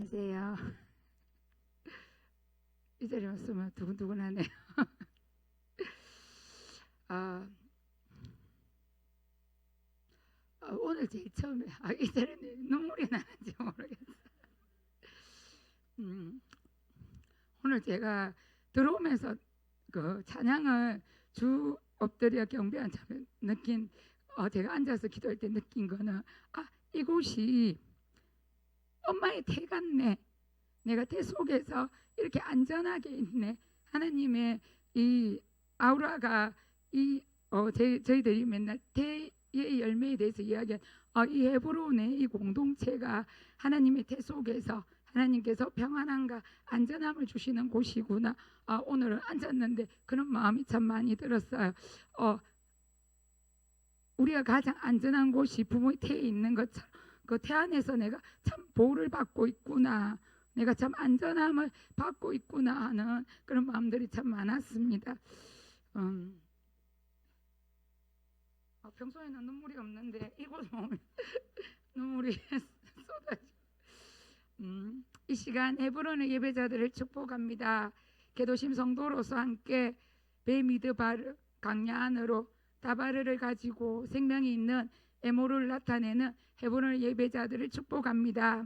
안녕하세요. 이 자리에 왔으면 두근두근하네요. 오늘 제일 처음에 이 자리에 눈물이 나는지 모르겠어요. 오늘 제가 들어오면서 그 찬양을 주 엎드려 경배한 참에 느낀 제가 앉아서 기도할 때 느낀 거는 이곳이 엄마의 태 같네. 내가 태 속에서 이렇게 안전하게 있네. 하나님의 이 아우라가 저희들이 맨날 태의 열매에 대해서 이야기한 이 헤브론의 이 공동체가 하나님의 태 속에서 하나님께서 평안함과 안전함을 주시는 곳이구나. 오늘은 앉았는데 그런 마음이 참 많이 들었어요. 우리가 가장 안전한 곳이 부모의 태에 있는 것처럼 그 태 안에서 내가 참 보호를 받고 있구나, 내가 참 안전함을 받고 있구나 하는 그런 마음들이 참 많았습니다. 평소에는 눈물이 없는데 이곳 보면 눈물이 쏟아져. 이 시간 헤브론의 예배자들을 축복합니다. 개도심 성도로서 함께 베미드바르 강야 안으로 다바르를 가지고 생명이 있는 에모를 나타내는 헤브론의 예배자들을 축복합니다.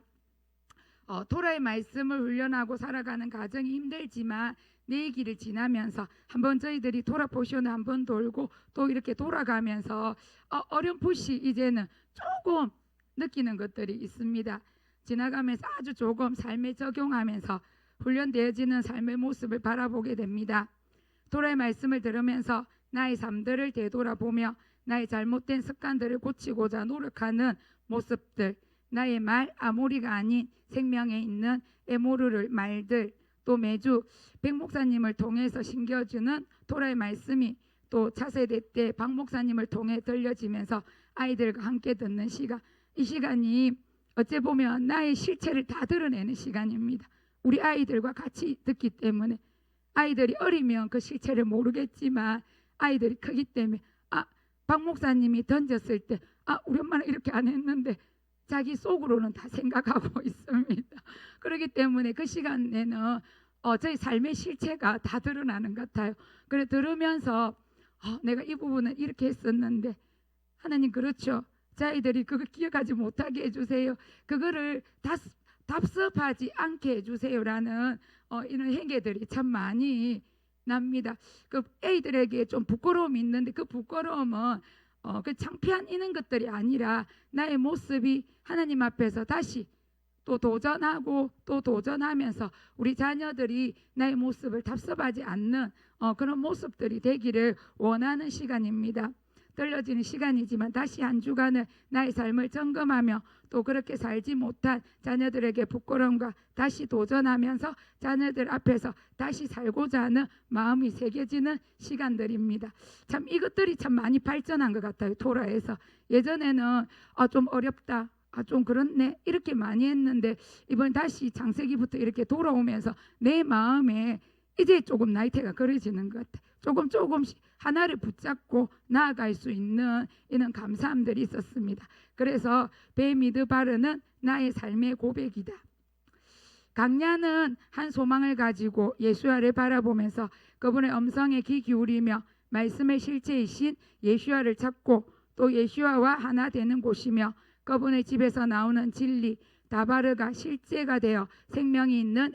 토라의 말씀을 훈련하고 살아가는 가정이 힘들지만 내 길을 지나면서 한번 저희들이 토라 포션을 한번 돌고 또 이렇게 돌아가면서 어렴풋이 이제는 조금 느끼는 것들이 있습니다. 지나가면서 아주 조금 삶에 적용하면서 훈련되어지는 삶의 모습을 바라보게 됩니다. 토라의 말씀을 들으면서 나의 삶들을 되돌아보며 나의 잘못된 습관들을 고치고자 노력하는 모습들, 나의 말 아모리가 아닌 생명에 있는 에모르를 말들, 또 매주 백 목사님을 통해서 신겨주는 토라의 말씀이 또 차세대 때 박 목사님을 통해 들려지면서 아이들과 함께 듣는 시간, 이 시간이 어째 보면 나의 실체를 다 드러내는 시간입니다. 우리 아이들과 같이 듣기 때문에 아이들이 어리면 그 실체를 모르겠지만 아이들이 크기 때문에 박 목사님이 던졌을 때 우리 엄마는 이렇게 안 했는데 자기 속으로는 다 생각하고 있습니다. 그렇기 때문에 그 시간에는 저희 삶의 실체가 다 드러나는 것 같아요. 그래 들으면서 내가 이 부분은 이렇게 했었는데 하나님 그렇죠. 저희들이 그걸 기억하지 못하게 해주세요. 그거를 답습하지 않게 해주세요라는 이런 행위들이 참 많이 납니다. 그 애들에게 좀 부끄러움이 있는데 그 부끄러움은 그 창피한 이런 것들이 아니라 나의 모습이 하나님 앞에서 다시 또 도전하고 또 도전하면서 우리 자녀들이 나의 모습을 답습하지 않는 그런 모습들이 되기를 원하는 시간입니다. 떨려지는 시간이지만 다시 한 주간을 나의 삶을 점검하며 또 그렇게 살지 못한 자녀들에게 부끄러움과 다시 도전하면서 자녀들 앞에서 다시 살고자 하는 마음이 새겨지는 시간들입니다. 참 이것들이 참 많이 발전한 것 같아요. 토라에서 예전에는 좀 어렵다, 좀 그렇네 이렇게 많이 했는데 이번 다시 창세기부터 이렇게 돌아오면서 내 마음에 이제 조금 나이테가 그려지는 것 같아요. 조금씩 하나를 붙잡고 나아갈 수 있는 이런 감사함들이 있었습니다. 그래서 베미드바르는 나의 삶의 고백이다. 강야는 한 소망을 가지고 예수야를 바라보면서 그분의 음성에 귀 기울이며 말씀의 실체이신 예수야를 찾고 또 예수야와 하나 되는 곳이며 그분의 집에서 나오는 진리 다바르가 실제가 되어 생명이 있는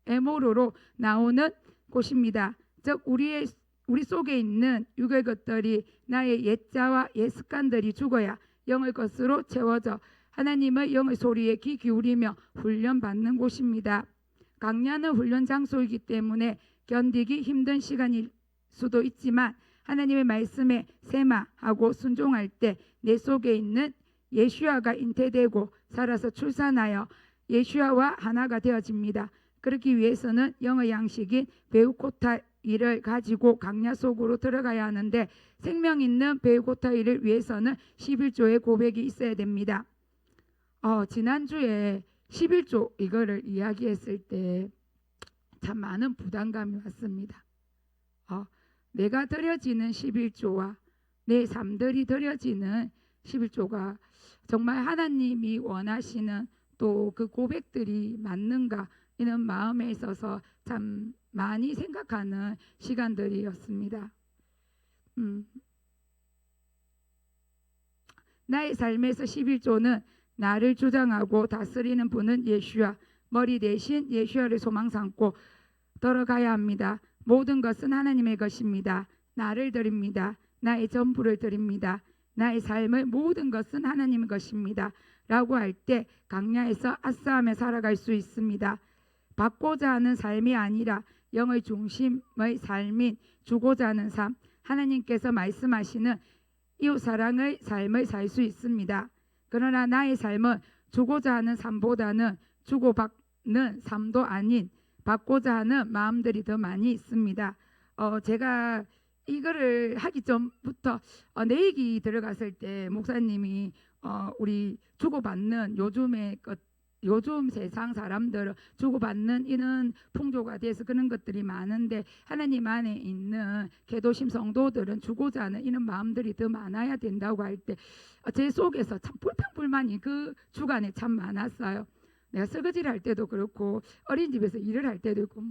에모르로 나오는 곳입니다. 즉 우리 속에 있는 육의 것들이 나의 옛자와 옛 습관들이 죽어야 영의 것으로 채워져 하나님의 영의 소리에 귀 기울이며 훈련받는 곳입니다. 강야는 훈련 장소이기 때문에 견디기 힘든 시간일 수도 있지만 하나님의 말씀에 세마하고 순종할 때 내 속에 있는 예수야가 잉태되고 살아서 출산하여 예수야와 하나가 되어집니다. 그렇기 위해서는 영의 양식인 베우코타이를 가지고 강야 속으로 들어가야 하는데 생명 있는 베우코타이를 위해서는 11조의 고백이 있어야 됩니다. 지난주에 11조 이거를 이야기했을 때 참 많은 부담감이 왔습니다. 내가 드려지는 11조와 내 삶들이 드려지는 11조가 정말 하나님이 원하시는 또 그 고백들이 맞는가 이런 마음에 있어서 참 많이 생각하는 시간들이었습니다. 나의 삶에서 11조는 나를 주장하고 다스리는 분은 예수야, 머리 대신 예수야를 소망 삼고 걸어가야 합니다. 모든 것은 하나님의 것입니다. 나를 드립니다. 나의 전부를 드립니다. 나의 삶의 모든 것은 하나님의 것입니다. 라고 할 때 강야에서 아싸하며 살아갈 수 있습니다. 받고자 하는 삶이 아니라 영의 중심의 삶인 주고자 하는 삶, 하나님께서 말씀하시는 이웃사랑의 삶을 살 수 있습니다. 그러나 나의 삶은 주고자 하는 삶보다는 주고받는 삶도 아닌 받고자 하는 마음들이 더 많이 있습니다. 제가 이거를 하기 전부터 내 얘기 들어갔을 때 목사님이 우리 주고받는 요즘 세상 사람들은 주고받는 이런 풍조가 돼서 그런 것들이 많은데 하나님 안에 있는 개도심 성도들은 주고자 하는 이런 마음들이 더 많아야 된다고 할 때 제 속에서 참 불평불만이 그 주간에 참 많았어요. 내가 설거지를 할 때도 그렇고 어린이집에서 일을 할 때도 있고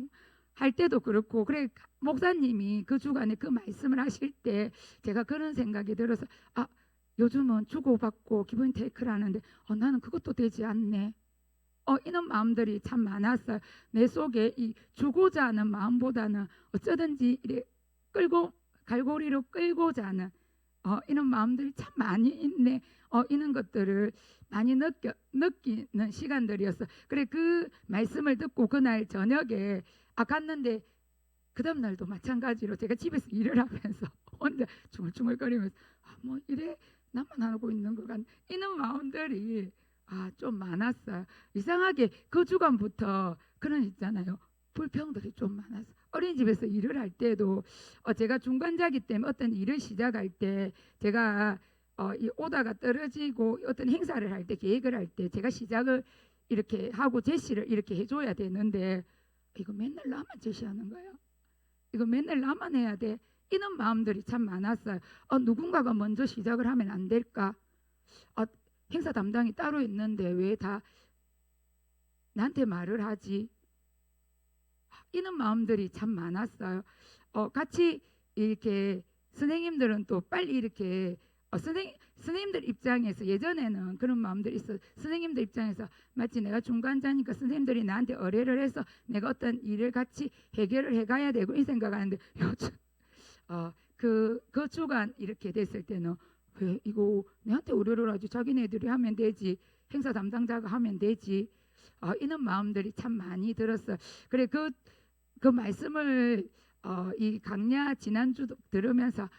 할 때도 그렇고 그래 목사님이 그 주간에 그 말씀을 하실 때 제가 그런 생각이 들어서 요즘은 주고받고 기분 테이크를 하는데 나는 그것도 되지 않네. 이런 마음들이 참 많았어요. 내 속에 이 주고자 하는 마음보다는 어쩌든지 이래 갈고리로 끌고자 하는 이런 마음들이 참 많이 있네. 이런 것들을 많이 느끼는 시간들이었어. 그래 그 말씀을 듣고 그날 저녁에 갔는데 그 다음 날도 마찬가지로 제가 집에서 일을 하면서 혼자 중얼중얼거리면서 뭐 이래 나만 하고 있는 것 같네. 이런 마음들이 좀 많았어요. 이상하게 그 주간부터 그런 있잖아요. 불평들이 좀 많았어요. 어린이집에서 일을 할 때도 제가 중간자기 때문에 어떤 일을 시작할 때 제가 이 오다가 떨어지고 어떤 행사를 할 때 계획을 할 때 제가 시작을 이렇게 하고 제시를 이렇게 해줘야 되는데 이거 맨날 나만 제시하는 거야. 이거 맨날 나만 해야 돼. 이런 마음들이 참 많았어요. 누군가가 먼저 시작을 하면 안 될까? 행사 담당이 따로 있는데 왜 다 나한테 말을 하지? 이런 마음들이 참 많았어요. 같이 이렇게 선생님들은 또 빨리 이렇게 선생님들 입장에서 예전에는 그런 마음들이 있어. 선생님들 입장에서 마치 내가 중간자니까 선생님들이 나한테 의뢰를 해서 내가 어떤 일을 같이 해결을 해가야 되고 이 생각하는데 요즘 그 주간 이렇게 됐을 때는 왜 이거 내한테 의뢰를 하지? 자기네들이 하면 되지. 행사 담당자가 하면 되지. 이런 마음들이 참 많이 들었어요. 그래 그 말씀을 이 강야 지난주 들으면서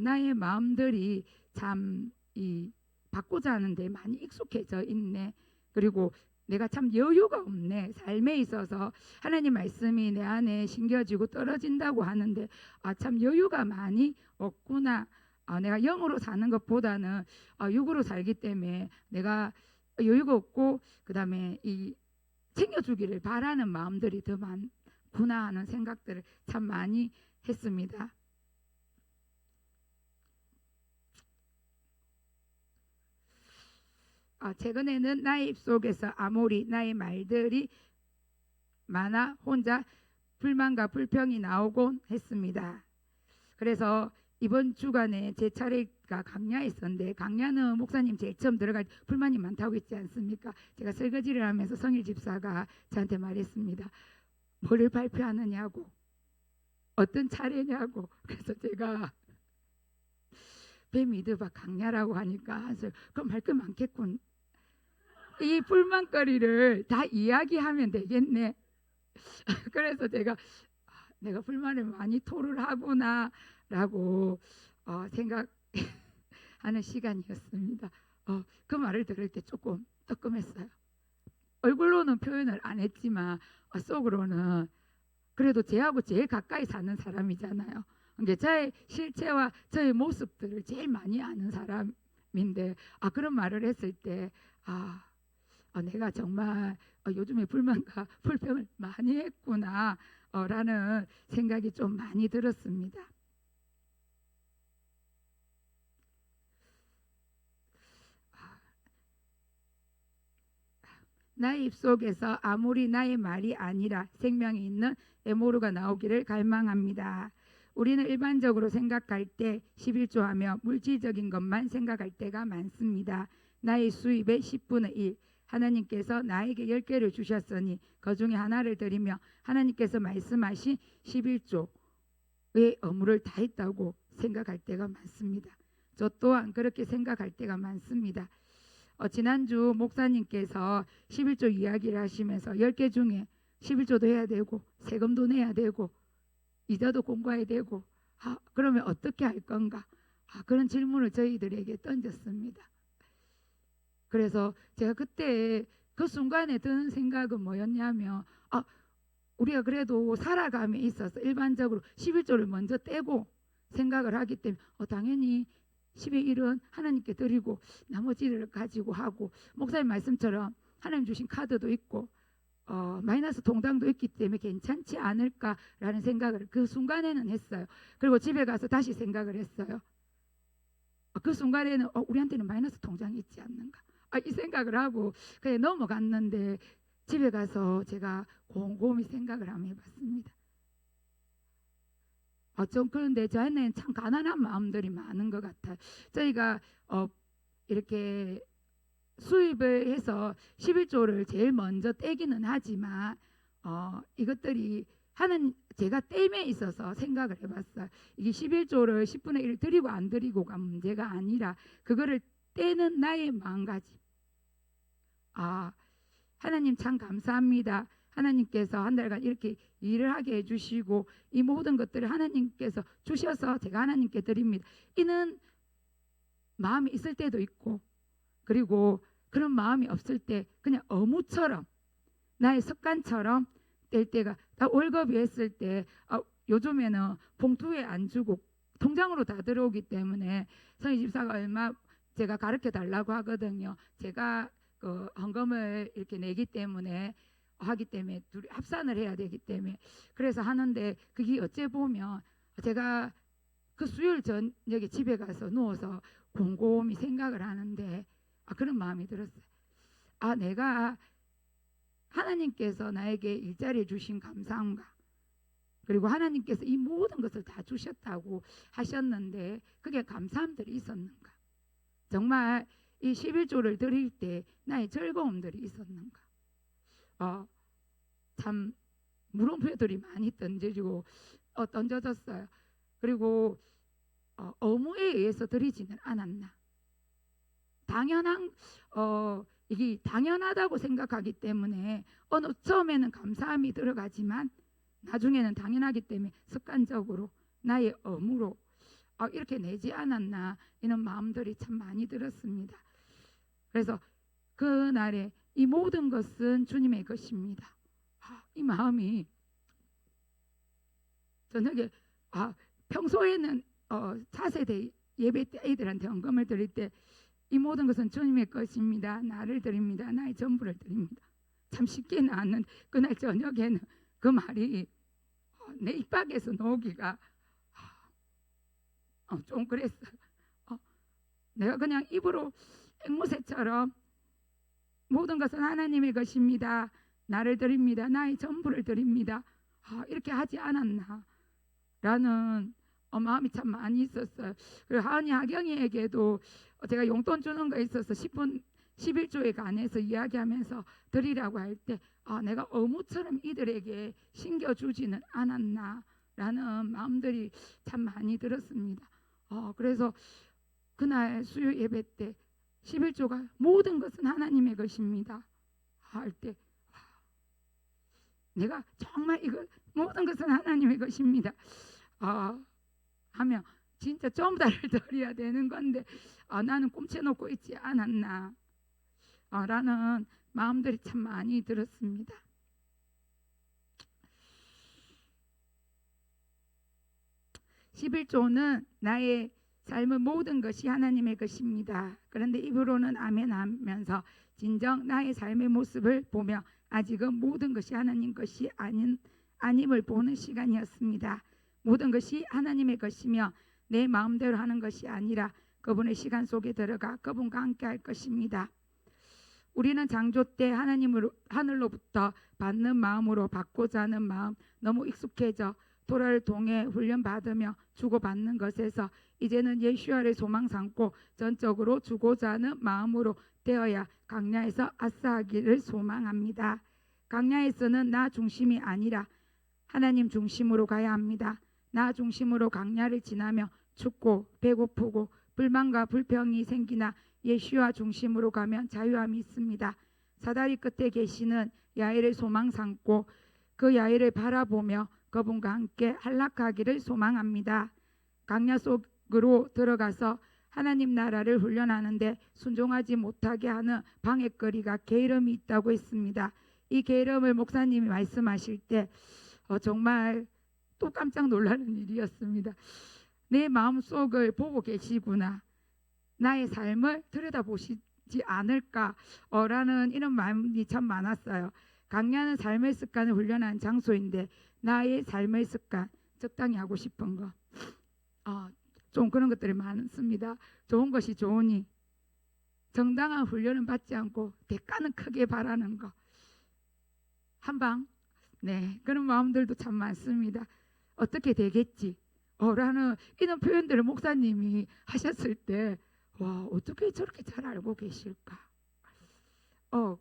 나의 마음들이 참 이 받고자 하는데 많이 익숙해져 있네. 그리고 내가 참 여유가 없네. 삶에 있어서 하나님 말씀이 내 안에 심겨지고 떨어진다고 하는데 참 여유가 많이 없구나. 내가 영으로 사는 것보다는 육으로 살기 때문에 내가 여유가 없고 그다음에 이 챙겨주기를 바라는 마음들이 더 많구나 하는 생각들을 참 많이 했습니다. 최근에는 나의 입속에서 아무리 나의 말들이 많아 혼자 불만과 불평이 나오곤 했습니다. 그래서 이번 주간에 제 차례가 강야에 있었는데 강야는 목사님 제일 처음 들어갈 때 불만이 많다고 했지 않습니까? 제가 설거지를 하면서 성일 집사가 저한테 말했습니다. 뭐를 발표하느냐고 어떤 차례냐고. 그래서 제가 뱀이드바 강야라고 하니까 그럼 할 게 많겠군. 이 불만거리를 다 이야기하면 되겠네. 그래서 내가 불만을 많이 토를 하구나 라고 생각하는 시간이었습니다. 그 말을 들을 때 조금 뜨끔했어요. 얼굴로는 표현을 안 했지만 속으로는 그래도 제하고 제일 가까이 사는 사람이잖아요. 그러니까 저의 실체와 저의 모습들을 제일 많이 아는 사람인데 그런 말을 했을 때 내가 정말 요즘에 불만과 불평을 많이 했구나 라는 생각이 좀 많이 들었습니다. 나의 입속에서 아무리 나의 말이 아니라 생명이 있는 에모르가 나오기를 갈망합니다. 우리는 일반적으로 생각할 때 11조 하며 물질적인 것만 생각할 때가 많습니다. 나의 수입의 10분의 1, 하나님께서 나에게 10개를 주셨으니 그 중에 하나를 드리며 하나님께서 말씀하신 11조의 의무를 다했다고 생각할 때가 많습니다. 저 또한 그렇게 생각할 때가 많습니다. 지난주 목사님께서 11조 이야기를 하시면서 10개 중에 11조도 해야 되고 세금도 내야 되고 이자도 공부해야 되고 그러면 어떻게 할 건가? 그런 질문을 저희들에게 던졌습니다. 그래서 제가 그때 그 순간에 드는 생각은 뭐였냐면 우리가 그래도 살아감에 있어서 일반적으로 11조를 먼저 떼고 생각을 하기 때문에 당연히 10의 1은 하나님께 드리고 나머지를 가지고 하고 목사님 말씀처럼 하나님 주신 카드도 있고 마이너스 통장도 있기 때문에 괜찮지 않을까라는 생각을 그 순간에는 했어요. 그리고 집에 가서 다시 생각을 했어요. 그 순간에는 우리한테는 마이너스 통장이 있지 않는가 이 생각을 하고 그냥 넘어갔는데 집에 가서 제가 곰곰이 생각을 한번 해봤습니다. 좀 그런데 저희는 참 가난한 마음들이 많은 것 같아요. 저희가 이렇게 수입을 해서 11조를 제일 먼저 떼기는 하지만 이것들이 제가 땜에 있어서 생각을 해봤어요. 이게 11조를 10분의 1 드리고 안 드리고가 문제가 아니라 그거를 떼는 나의 마음가짐. 하나님 참 감사합니다. 하나님께서 한 달간 이렇게 일을 하게 해주시고 이 모든 것들을 하나님께서 주셔서 제가 하나님께 드립니다. 이는 마음이 있을 때도 있고 그리고 그런 마음이 없을 때 그냥 어무처럼 나의 습관처럼 뗄 때가 다 월급이 했을 때 요즘에는 봉투에 안 주고 통장으로 다 들어오기 때문에 성희 집사가 얼마 제가 가르쳐 달라고 하거든요. 제가 그 헌금을 이렇게 내기 때문에 하기 때문에 둘이 합산을 해야 되기 때문에 그래서 하는데 그게 어째 보면 제가 그 수요일 저녁에 집에 가서 누워서 곰곰이 생각을 하는데 그런 마음이 들었어요. 내가 하나님께서 나에게 일자리를 주신 감사함과 그리고 하나님께서 이 모든 것을 다 주셨다고 하셨는데 그게 감사함들이 있었는가? 정말 이 11조를 드릴 때 나의 즐거움들이 있었는가? 참 물음표들이 많이 던져졌어요. 그리고 의무에 의해서 드리지는 않았나? 이게 당연하다고 생각하기 때문에 처음에는 감사함이 들어가지만 나중에는 당연하기 때문에 습관적으로 나의 의무로 이렇게 내지 않았나 이런 마음들이 참 많이 들었습니다. 그래서 그날에 이 모든 것은 주님의 것입니다. 이 마음이 저녁에 평소에는 차세대 예배 때 애들한테 헌금을 드릴 때 이 모든 것은 주님의 것입니다. 나를 드립니다. 나의 전부를 드립니다. 참 쉽게는 않는 그날 저녁에는 그 말이 내 입 밖에서 나오기가 좀 그랬어요. 내가 그냥 입으로 앵무새처럼 모든 것은 하나님의 것입니다. 나를 드립니다. 나의 전부를 드립니다. 이렇게 하지 않았나 라는 마음이 참 많이 있었어요. 그리고 하은이 하경이에게도 제가 용돈 주는 거 있어서 11조에 관해서 이야기하면서 드리라고 할 때 내가 의무처럼 이들에게 신겨주지는 않았나 라는 마음들이 참 많이 들었습니다. 그래서 그날 수요 예배 때 11조가 모든 것은 하나님의 것입니다 할 때 내가 정말 이거 모든 것은 하나님의 것입니다 하면 진짜 좀 다를 드려야 되는 건데 나는 꿈쳐놓고 있지 않았나 라는 마음들이 참 많이 들었습니다. (11조는) 나의 삶의 모든 것이 하나님의 것입니다. 그런데 입으로는 아멘 하면서 진정 나의 삶의 모습을 보며 아직은 모든 것이 하나님 것이 아님을 보는 시간이었습니다. 모든 것이 하나님의 것이며 내 마음대로 하는 것이 아니라 그분의 시간 속에 들어가 그분과 함께 할 것입니다. 우리는 창조 때 하늘로부터 받는 마음으로 받고자 하는 마음 너무 익숙해져 토라를 통해 훈련받으며 주고받는 것에서 이제는 예수와를 소망 삼고 전적으로 주고자 하는 마음으로 되어야 강야에서 아싸하기를 소망합니다. 강야에서는 나 중심이 아니라 하나님 중심으로 가야 합니다. 나 중심으로 강야를 지나며 춥고 배고프고 불만과 불평이 생기나 예수와 중심으로 가면 자유함이 있습니다. 사다리 끝에 계시는 야훼를 소망 삼고 그 야훼를 바라보며 그분과 함께 한락하기를 소망합니다. 강야 속으로 들어가서 하나님 나라를 훈련하는데 순종하지 못하게 하는 방해거리가 게으름이 있다고 했습니다. 이 게으름을 목사님이 말씀하실 때 정말 또 깜짝 놀라는 일이었습니다. 내 마음속을 보고 계시구나. 나의 삶을 들여다보시지 않을까라는 이런 마음이 참 많았어요. 강야는 삶의 습관을 훈련하는 장소인데 나의 삶의 습관, 적당히 하고 싶은 거, 좀 그런 것들이 많습니다. 좋은 것이 좋으니 정당한 훈련은 받지 않고 대가는 크게 바라는 거, 한방, 네, 그런 마음들도 참 많습니다. 어떻게 되겠지? 라는 이런 표현들을 목사님이 하셨을 때, 와, 어떻게 저렇게 잘 알고 계실까?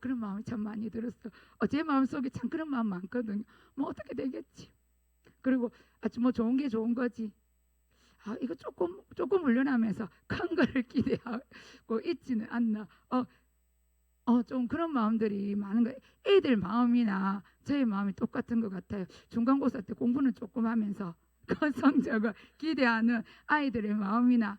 그런 마음이 참 많이 들었어. 제 마음속에 참 그런 마음 많거든요. 뭐 어떻게 되겠지? 그리고 뭐 좋은 게 좋은 거지. 이거 조금 훈련하면서 큰 거를 기대하고 있지는 않나. 좀 그런 마음들이 많은 거예요. 애들 마음이나 저의 마음이 똑같은 것 같아요. 중간고사 때 공부는 조금 하면서 그 성적을 기대하는 아이들의 마음이나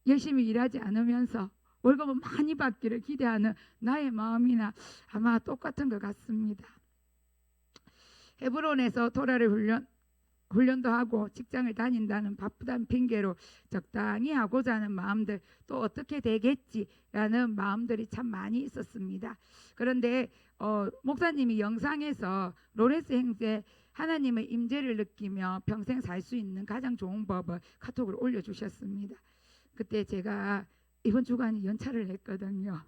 열심히 일하지 않으면서 월급을 많이 받기를 기대하는 나의 마음이나 아마 똑같은 것 같습니다. 헤브론에서 토라를 훈련도 하고 직장을 다닌다는 바쁘다는 핑계로 적당히 하고자 하는 마음들, 또 어떻게 되겠지라는 마음들이 참 많이 있었습니다. 그런데 목사님이 영상에서 로레스 형제 하나님의 임재를 느끼며 평생 살 수 있는 가장 좋은 법을 카톡으로 올려주셨습니다. 그때 제가 이번 주간에 연차를 했거든요.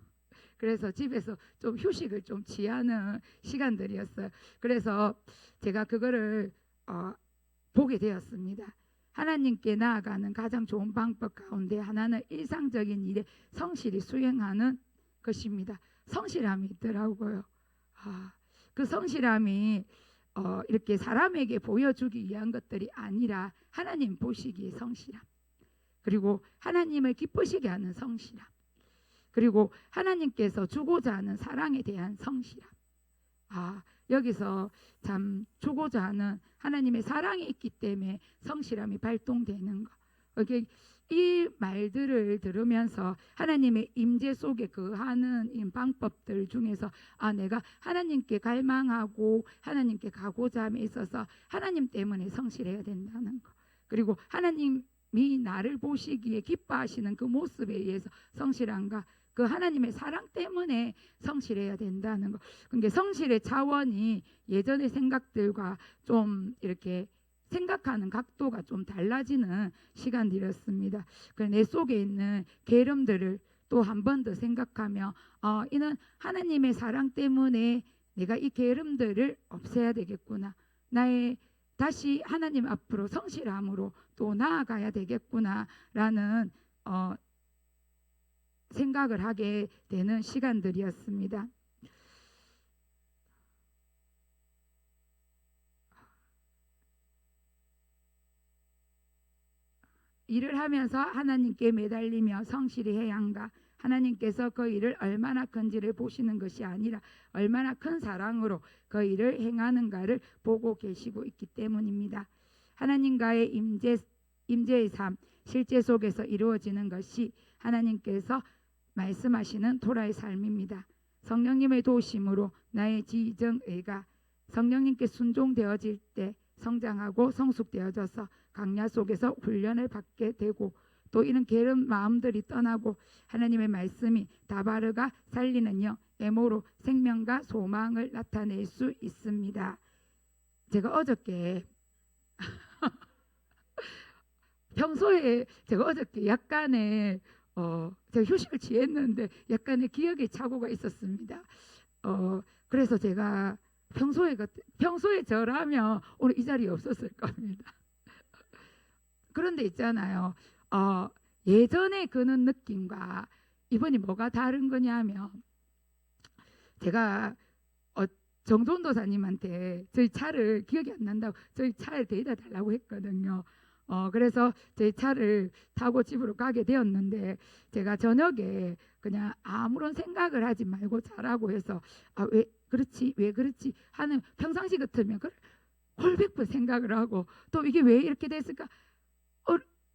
그래서 집에서 좀 휴식을 좀 취하는 시간들이었어요. 그래서 제가 그거를 보게 되었습니다. 하나님께 나아가는 가장 좋은 방법 가운데 하나는 일상적인 일에 성실히 수행하는 것입니다. 성실함이 있더라고요. 그 성실함이 이렇게 사람에게 보여주기 위한 것들이 아니라 하나님 보시기에 성실함, 그리고 하나님을 기쁘시게 하는 성실함, 그리고 하나님께서 주고자 하는 사랑에 대한 성실함. 여기서 참 주고자 하는 하나님의 사랑이 있기 때문에 성실함이 발동되는 거. 이 말들을 들으면서 하나님의 임재 속에 거하는 이 방법들 중에서 내가 하나님께 갈망하고 하나님께 가고자 함에 있어서 하나님 때문에 성실해야 된다는 거, 그리고 하나님이 나를 보시기에 기뻐하시는 그 모습에 의해서 성실한가, 그 하나님의 사랑 때문에 성실해야 된다는 거. 그러니까 성실의 차원이 예전의 생각들과 좀 이렇게 생각하는 각도가 좀 달라지는 시간들이었습니다. 내 속에 있는 게으름들을 또 한 번 더 생각하며 이는 하나님의 사랑 때문에 내가 이 게으름들을 없애야 되겠구나, 나의 다시 하나님 앞으로 성실함으로 또 나아가야 되겠구나라는 생각을 하게 되는 시간들이었습니다. 일을 하면서 하나님께 매달리며 성실히 해야 한가, 하나님께서 그 일을 얼마나 큰지를 보시는 것이 아니라 얼마나 큰 사랑으로 그 일을 행하는가를 보고 계시고 있기 때문입니다. 하나님과의 임재의 삶, 실제 속에서 이루어지는 것이 하나님께서 말씀하시는 토라의 삶입니다. 성령님의 도우심으로 나의 지정의가 성령님께 순종되어질 때 성장하고 성숙되어져서 강야 속에서 훈련을 받게 되고, 또 이런 게으른 마음들이 떠나고 하나님의 말씀이 다바르가 살리는 영 에모로 생명과 소망을 나타낼 수 있습니다. 제가 어저께 평소에 제가 어저께 약간의 제가 휴식을 취했는데 약간의 기억의 착오가 있었습니다. 그래서 제가 평소에 저라면 오늘 이 자리에 없었을 겁니다. 그런데 있잖아요. 예전에 그는 느낌과 이번이 뭐가 다른 거냐면 제가 정돈도사님한테 저희 차를 기억이 안 난다고 저희 차에 데려다 달라고 했거든요. 그래서 저희 차를 타고 집으로 가게 되었는데 제가 저녁에 그냥 아무런 생각을 하지 말고 자라고 해서 왜 그렇지 왜 그렇지 하는 평상시 같으면 홀백 번 생각을 하고 또 이게 왜 이렇게 됐을까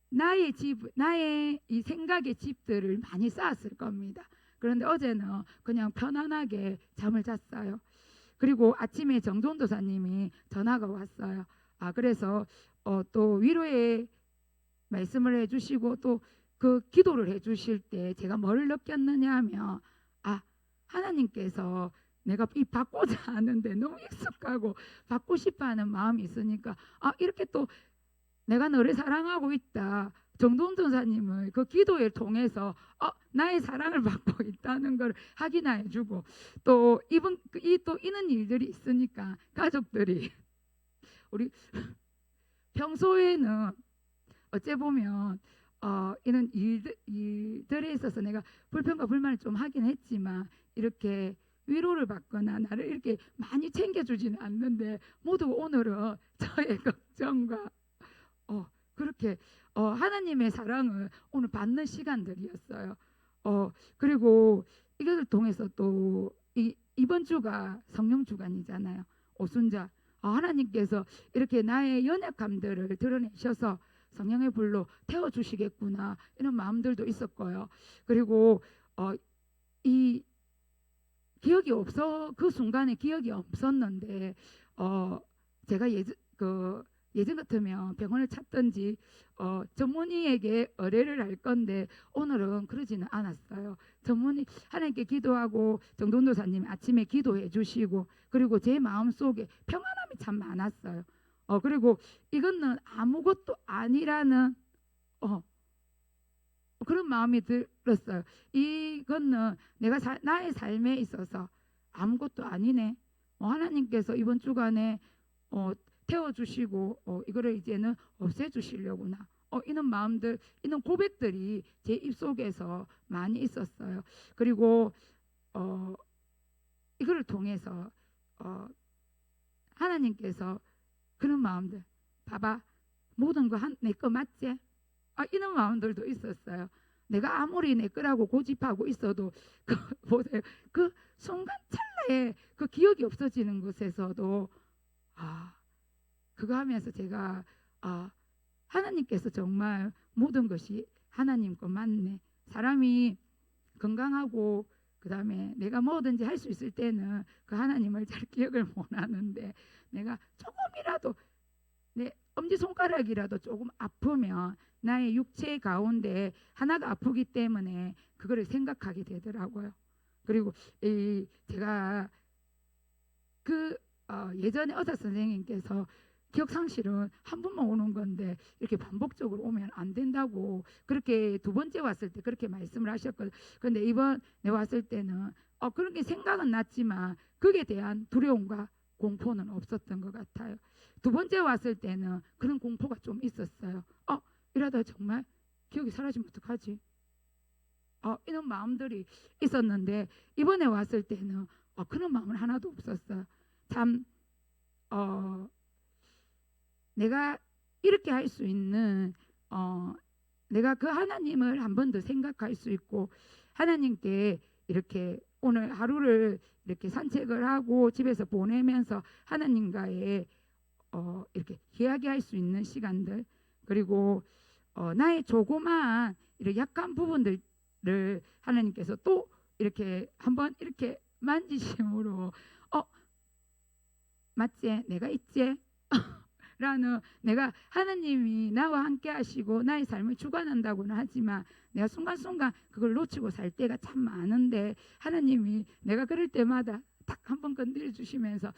나의 이 생각의 집들을 많이 쌓았을 겁니다. 그런데 어제는 그냥 편안하게 잠을 잤어요. 그리고 아침에 정돈도사님이 전화가 왔어요. 그래서 또 위로의 말씀을 해주시고 또 그 기도를 해주실 때 제가 뭘 느꼈느냐 하면 하나님께서 내가 이 받고자 하는데 너무 익숙하고 받고 싶어하는 마음이 있으니까 이렇게 또 내가 너를 사랑하고 있다. 정돈도사님을 그 기도를 통해서 나의 사랑을 받고 있다는 걸 확인해주고 또 이런 일들이 있으니까 가족들이 우리 평소에는 어째 보면 이런 일들에 있어서 내가 불평과 불만을 좀 하긴 했지만 이렇게 위로를 받거나 나를 이렇게 많이 챙겨주지는 않는데 모두 오늘은 저의 걱정과 그렇게 하나님의 사랑을 오늘 받는 시간들이었어요. 그리고 이것을 통해서 또 이번 주가 성령 주간이잖아요. 오순절 하나님께서 이렇게 나의 연약함들을 드러내셔서 성령의 불로 태워주시겠구나 이런 마음들도 있었고요. 그리고 이 기억이 그 순간에 기억이 없었는데 제가 예전 같으면 병원을 찾든지 전문의에게 의뢰를 할 건데 오늘은 그러지는 않았어요. 하나님께 기도하고 정돈도사님 아침에 기도해 주시고 그리고 제 마음속에 평안함이 참 많았어요. 그리고 이거는 아무것도 아니라는 그런 마음이 들었어요. 이거는 내가 나의 삶에 있어서 아무것도 아니네. 하나님께서 이번 주간에 태워주시고 이거를 이제는 없애주시려구나. 이런 마음들, 이런 고백들이 제 입속에서 많이 있었어요. 그리고 이거를 통해서 하나님께서 그런 마음들, 봐봐, 모든 거 내 거 맞지? 이런 마음들도 있었어요. 내가 아무리 내 거라고 고집하고 있어도 보세요. 그 순간 찰나에 그 기억이 없어지는 것에서도 그거 하면서 제가 하나님께서 정말 모든 것이 하나님 거 맞네. 사람이 건강하고 그 다음에 내가 뭐든지 할 수 있을 때는 그 하나님을 잘 기억을 못 하는데 내가 조금이라도 내 엄지손가락이라도 조금 아프면 나의 육체 가운데 하나가 아프기 때문에 그거를 생각하게 되더라고요. 그리고 제가 예전에 의사 선생님께서 기억상실은 한 번만 오는 건데 이렇게 반복적으로 오면 안 된다고 그렇게 두 번째 왔을 때 그렇게 말씀을 하셨거든요. 그런데 이번에 왔을 때는 그런 게 생각은 났지만 그에 대한 두려움과 공포는 없었던 것 같아요. 두 번째 왔을 때는 그런 공포가 좀 있었어요. 이러다 정말 기억이 사라지면 어떡하지? 이런 마음들이 있었는데 이번에 왔을 때는 그런 마음은 하나도 없었어요. 참 내가 이렇게 할 수 있는 내가 그 하나님을 한 번 더 생각할 수 있고 하나님께 이렇게 오늘 하루를 이렇게 산책을 하고 집에서 보내면서 하나님과의 이렇게 이야기할 수 있는 시간들 그리고 나의 조그마한 이렇게 약한 부분들을 하나님께서 또 이렇게 한번 이렇게 만지심으로 맞지? 내가 있지? 라는 내가 하나님이 나와 함께 하시고 나의 삶을 주관한다고는 하지만 내가 순간순간 그걸 놓치고 살 때가 참 많은데 하나님이 내가 그럴 때마다 딱 한번 건드려 주시면서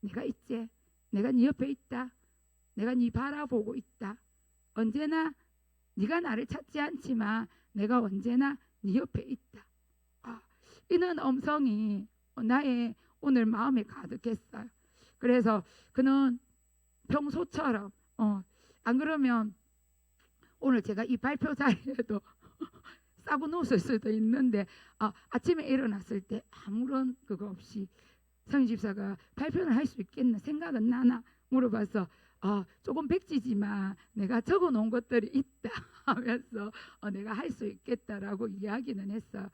내가 있지? 내가 네 옆에 있다. 내가 네 바라보고 있다. 언제나 네가 나를 찾지 않지만 내가 언제나 네 옆에 있다. 이는 음성이 나의 오늘 마음에 가득했어요. 그래서 그는 평소처럼 안 그러면 오늘 제가 이 발표 자리에도 싸고 누웠을 수도 있는데 아침에 일어났을 때 아무런 그거 없이 성희 집사가 발표를 할 수 있겠나 생각은 나나 물어봐서 조금 백지지만 내가 적어 놓은 것들이 있다 하면서 내가 할 수 있겠다라고 이야기는 했어요.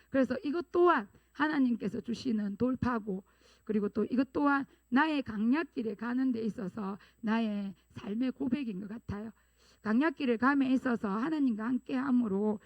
그래서 이것 또한 하나님께서 주시는 돌파고, 그리고 또 이것 또한 나의 강약길에 가는 데 있어서 나의 삶의 고백인 것 같아요. 강약길을 감에 있어서 하나님과 함께함으로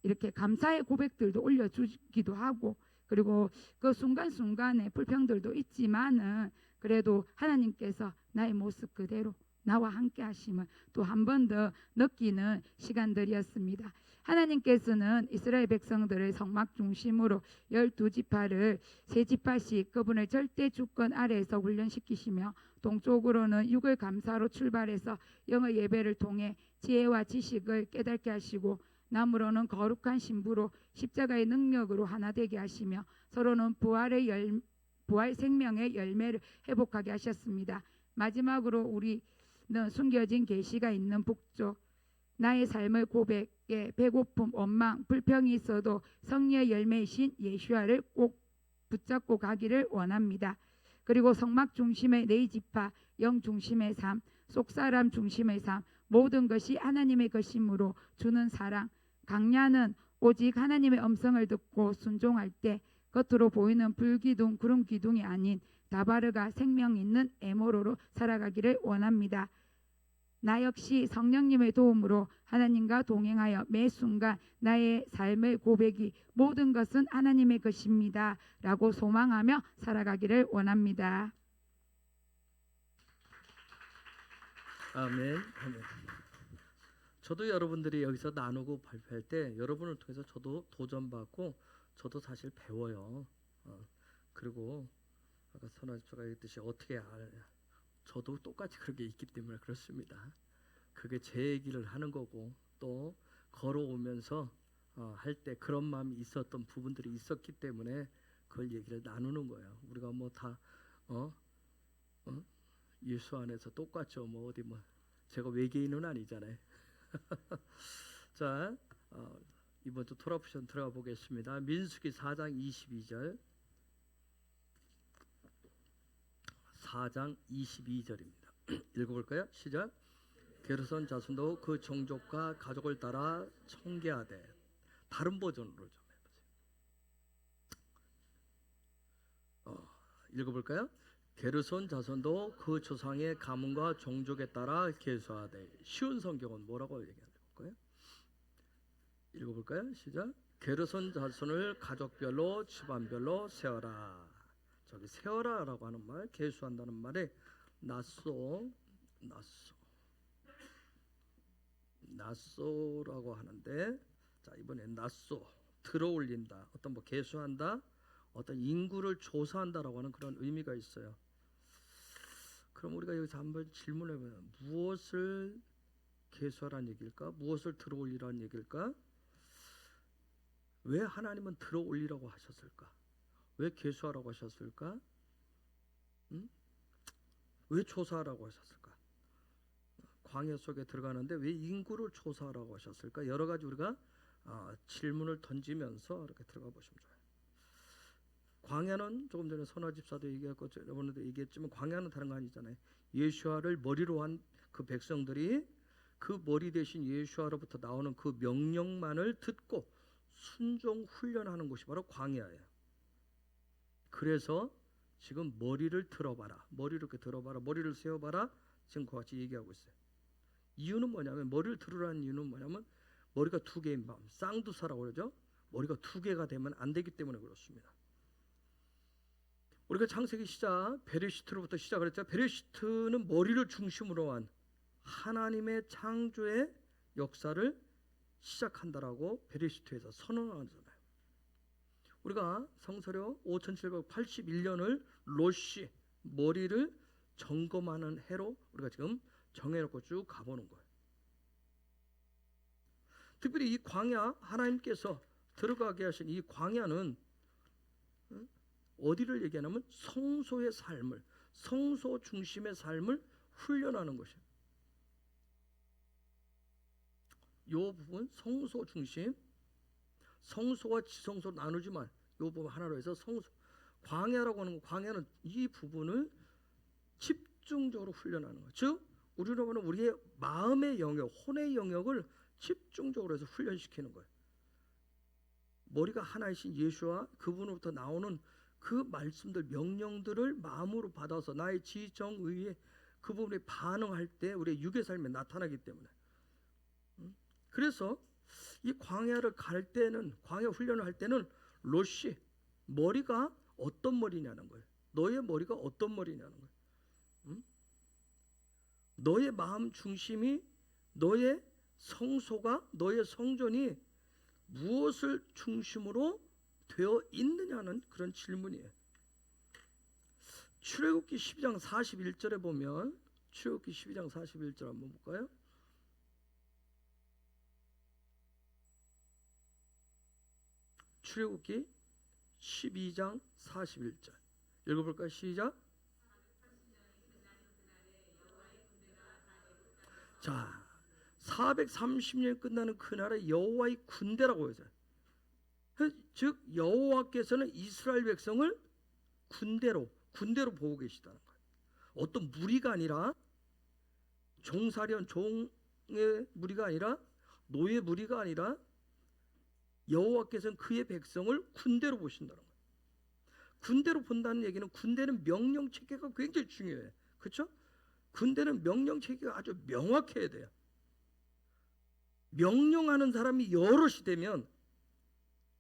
이렇게 감사의 고백들도 올려주기도 하고, 그리고 그 순간순간에 불평들도 있지만은 그래도 하나님께서 나의 모습 그대로 나와 함께 하심을 또 한 번 더 느끼는 시간들이었습니다. 하나님께서는 이스라엘 백성들을 성막 중심으로 12지파를 3지파씩 그분의 절대 주권 아래에서 훈련시키시며, 동쪽으로는 6월 감사로 출발해서 영어 예배를 통해 지혜와 지식을 깨닫게 하시고, 남으로는 거룩한 신부로 십자가의 능력으로 하나 되게 하시며, 서로는 부활 생명의 열매를 회복하게 하셨습니다. 마지막으로 우리는 숨겨진 계시가 있는 북쪽, 나의 삶의 고백에 배고픔, 원망, 불평이 있어도 성령의 열매이신 예수아를 꼭 붙잡고 가기를 원합니다. 그리고 성막 중심의 4지파, 영 중심의 삶, 속사람 중심의 삶, 모든 것이 하나님의 것이므로 주는 사랑, 강야는 오직 하나님의 음성을 듣고 순종할 때 겉으로 보이는 불기둥, 구름 기둥이 아닌 다바르가 생명 있는 에모로로 살아가기를 원합니다. 나 역시 성령님의 도움으로 하나님과 동행하여 매 순간 나의 삶의 고백이 모든 것은 하나님의 것입니다 라고 소망하며 살아가기를 원합니다. 아멘. 아멘. 저도 여러분들이 여기서 나누고 발표할 때 여러분을 통해서 저도 도전받고 저도 사실 배워요. 그리고 아까 선아 집사가 얘기했듯이 어떻게 저도 똑같이 그런 게 있기 때문에 그렇습니다. 그게 제 얘기를 하는 거고, 또 걸어오면서 할 때 그런 마음이 있었던 부분들이 있었기 때문에 그걸 얘기를 나누는 거예요. 우리가 뭐 다 예수 안에서 똑같죠. 뭐 어디 뭐 제가 외계인은 아니잖아요. 자, 이번 주 토라푸션 들어가 보겠습니다. 민수기 4장 22절. 4장 22절입니다. 읽어볼까요? 시작. 게르손 자손도 그 종족과 가족을 따라 청계하되. 다른 버전으로 좀 해보세요. 읽어볼까요? 게르손 자손도 그 조상의 가문과 종족에 따라 계수하되. 쉬운 성경은 뭐라고 얘기하는 걸까요? 읽어볼까요? 시작. 게르손 자손을 가족별로 집안별로 세어라. 저기 세어라라고 하는 말, 계수한다는 말에 나쏘라고 하는데, 자 이번에 나쏘 들어올린다, 어떤 뭐 계수한다, 어떤 인구를 조사한다라고 하는 그런 의미가 있어요. 그럼 우리가 여기서 한번 질문해보면 무엇을 계수하라는 얘기일까? 무엇을 들어올리라는 얘기일까? 왜 하나님은 들어올리라고 하셨을까? 왜 계수하라고 하셨을까? 왜 조사하라고 하셨을까? 광야 속에 들어가는데 왜 인구를 조사하라고 하셨을까? 여러 가지 우리가 질문을 던지면서 이렇게 들어가 보시면 좋아요. 광야는 조금 전에 선화 집사도 얘기했고 여러분들도 얘기했지만 광야는 다른 거 아니잖아요. 예수아를 머리로 한 그 백성들이 그 머리 대신 예수아로부터 나오는 그 명령만을 듣고 순종 훈련하는 곳이 바로 광야예요. 그래서 지금 머리를 들어봐라, 머리를 이렇게 들어봐라, 머리를 세워봐라, 지금 그와 같이 얘기하고 있어요. 이유는 뭐냐면, 머리를 들으라는 이유는 뭐냐면 머리가 두 개인 마음, 쌍두사라고 그러죠. 머리가 두 개가 되면 안 되기 때문에 그렇습니다. 우리가 창세기 시작 베레시트로부터 시작을 했죠. 베레시트는 머리를 중심으로 한 하나님의 창조의 역사를 시작한다라고 베레시트에서 선언하잖아요. 우리가 성서력 5781년을 로시, 머리를 점검하는 해로 우리가 지금 정해놓고 쭉 가보는 거예요. 특별히 이 광야, 하나님께서 들어가게 하신 이 광야는 어디를 얘기하냐면 성소의 삶을, 성소 중심의 삶을 훈련하는 것이에요. 이 부분 성소 중심, 성소와 지성소 나누지만 이 부분 하나로 해서 성소, 광야라고 하는 거, 광야는 이 부분을 집중적으로 훈련하는 거예요. 즉 우리로 보면 우리의 마음의 영역, 혼의 영역을 집중적으로 해서 훈련시키는 거예요. 머리가 하나이신 예수와 그분으로부터 나오는 그 말씀들, 명령들을 마음으로 받아서 나의 지정의에 그 부분에 반응할 때 우리의 육의 삶에 나타나기 때문에, 그래서 이 광야를 갈 때는, 광야 훈련을 할 때는 로시, 머리가 어떤 머리냐는 거예요. 너의 머리가 어떤 머리냐는 거예요. 너의 마음 중심이, 너의 성소가, 너의 성전이 무엇을 중심으로 되어 있느냐는 그런 질문이에요. 출애굽기 12장 41절에 보면, 출애굽기 12장 41절 한번 볼까요? 출애굽기 12장 41절 읽어볼까요? 시작. 자, 430년 끝나는 그날의 여호와의 군대라고 해서, 즉 여호와께서는 이스라엘 백성을 군대로 보고 계시다는 거예요. 어떤 무리가 아니라, 종사련, 종의 무리가 아니라, 노예 무리가 아니라 여호와께서는 그의 백성을 군대로 보신다는 거예요. 군대로 본다는 얘기는, 군대는 명령 체계가 굉장히 중요해요. 그렇죠? 군대는 명령 체계가 아주 명확해야 돼요. 명령하는 사람이 여럿이 되면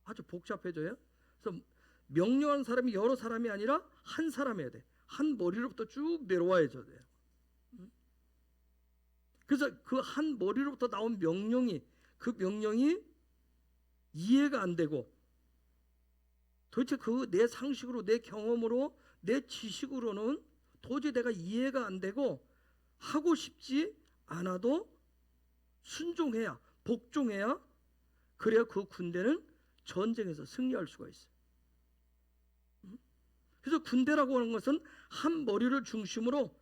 아주 복잡해져요. 그래서 명령하는 사람이 여러 사람이 아니라 한 사람이어야 돼. 한 머리로부터 쭉 내려와야 돼요. 그래서 그 한 머리로부터 나온 명령이, 그 명령이 이해가 안 되고, 도대체 그 내 상식으로, 내 경험으로, 내 지식으로는 도저히 내가 이해가 안 되고 하고 싶지 않아도 순종해야, 복종해야, 그래야 그 군대는 전쟁에서 승리할 수가 있어요. 그래서 군대라고 하는 것은 한 머리를 중심으로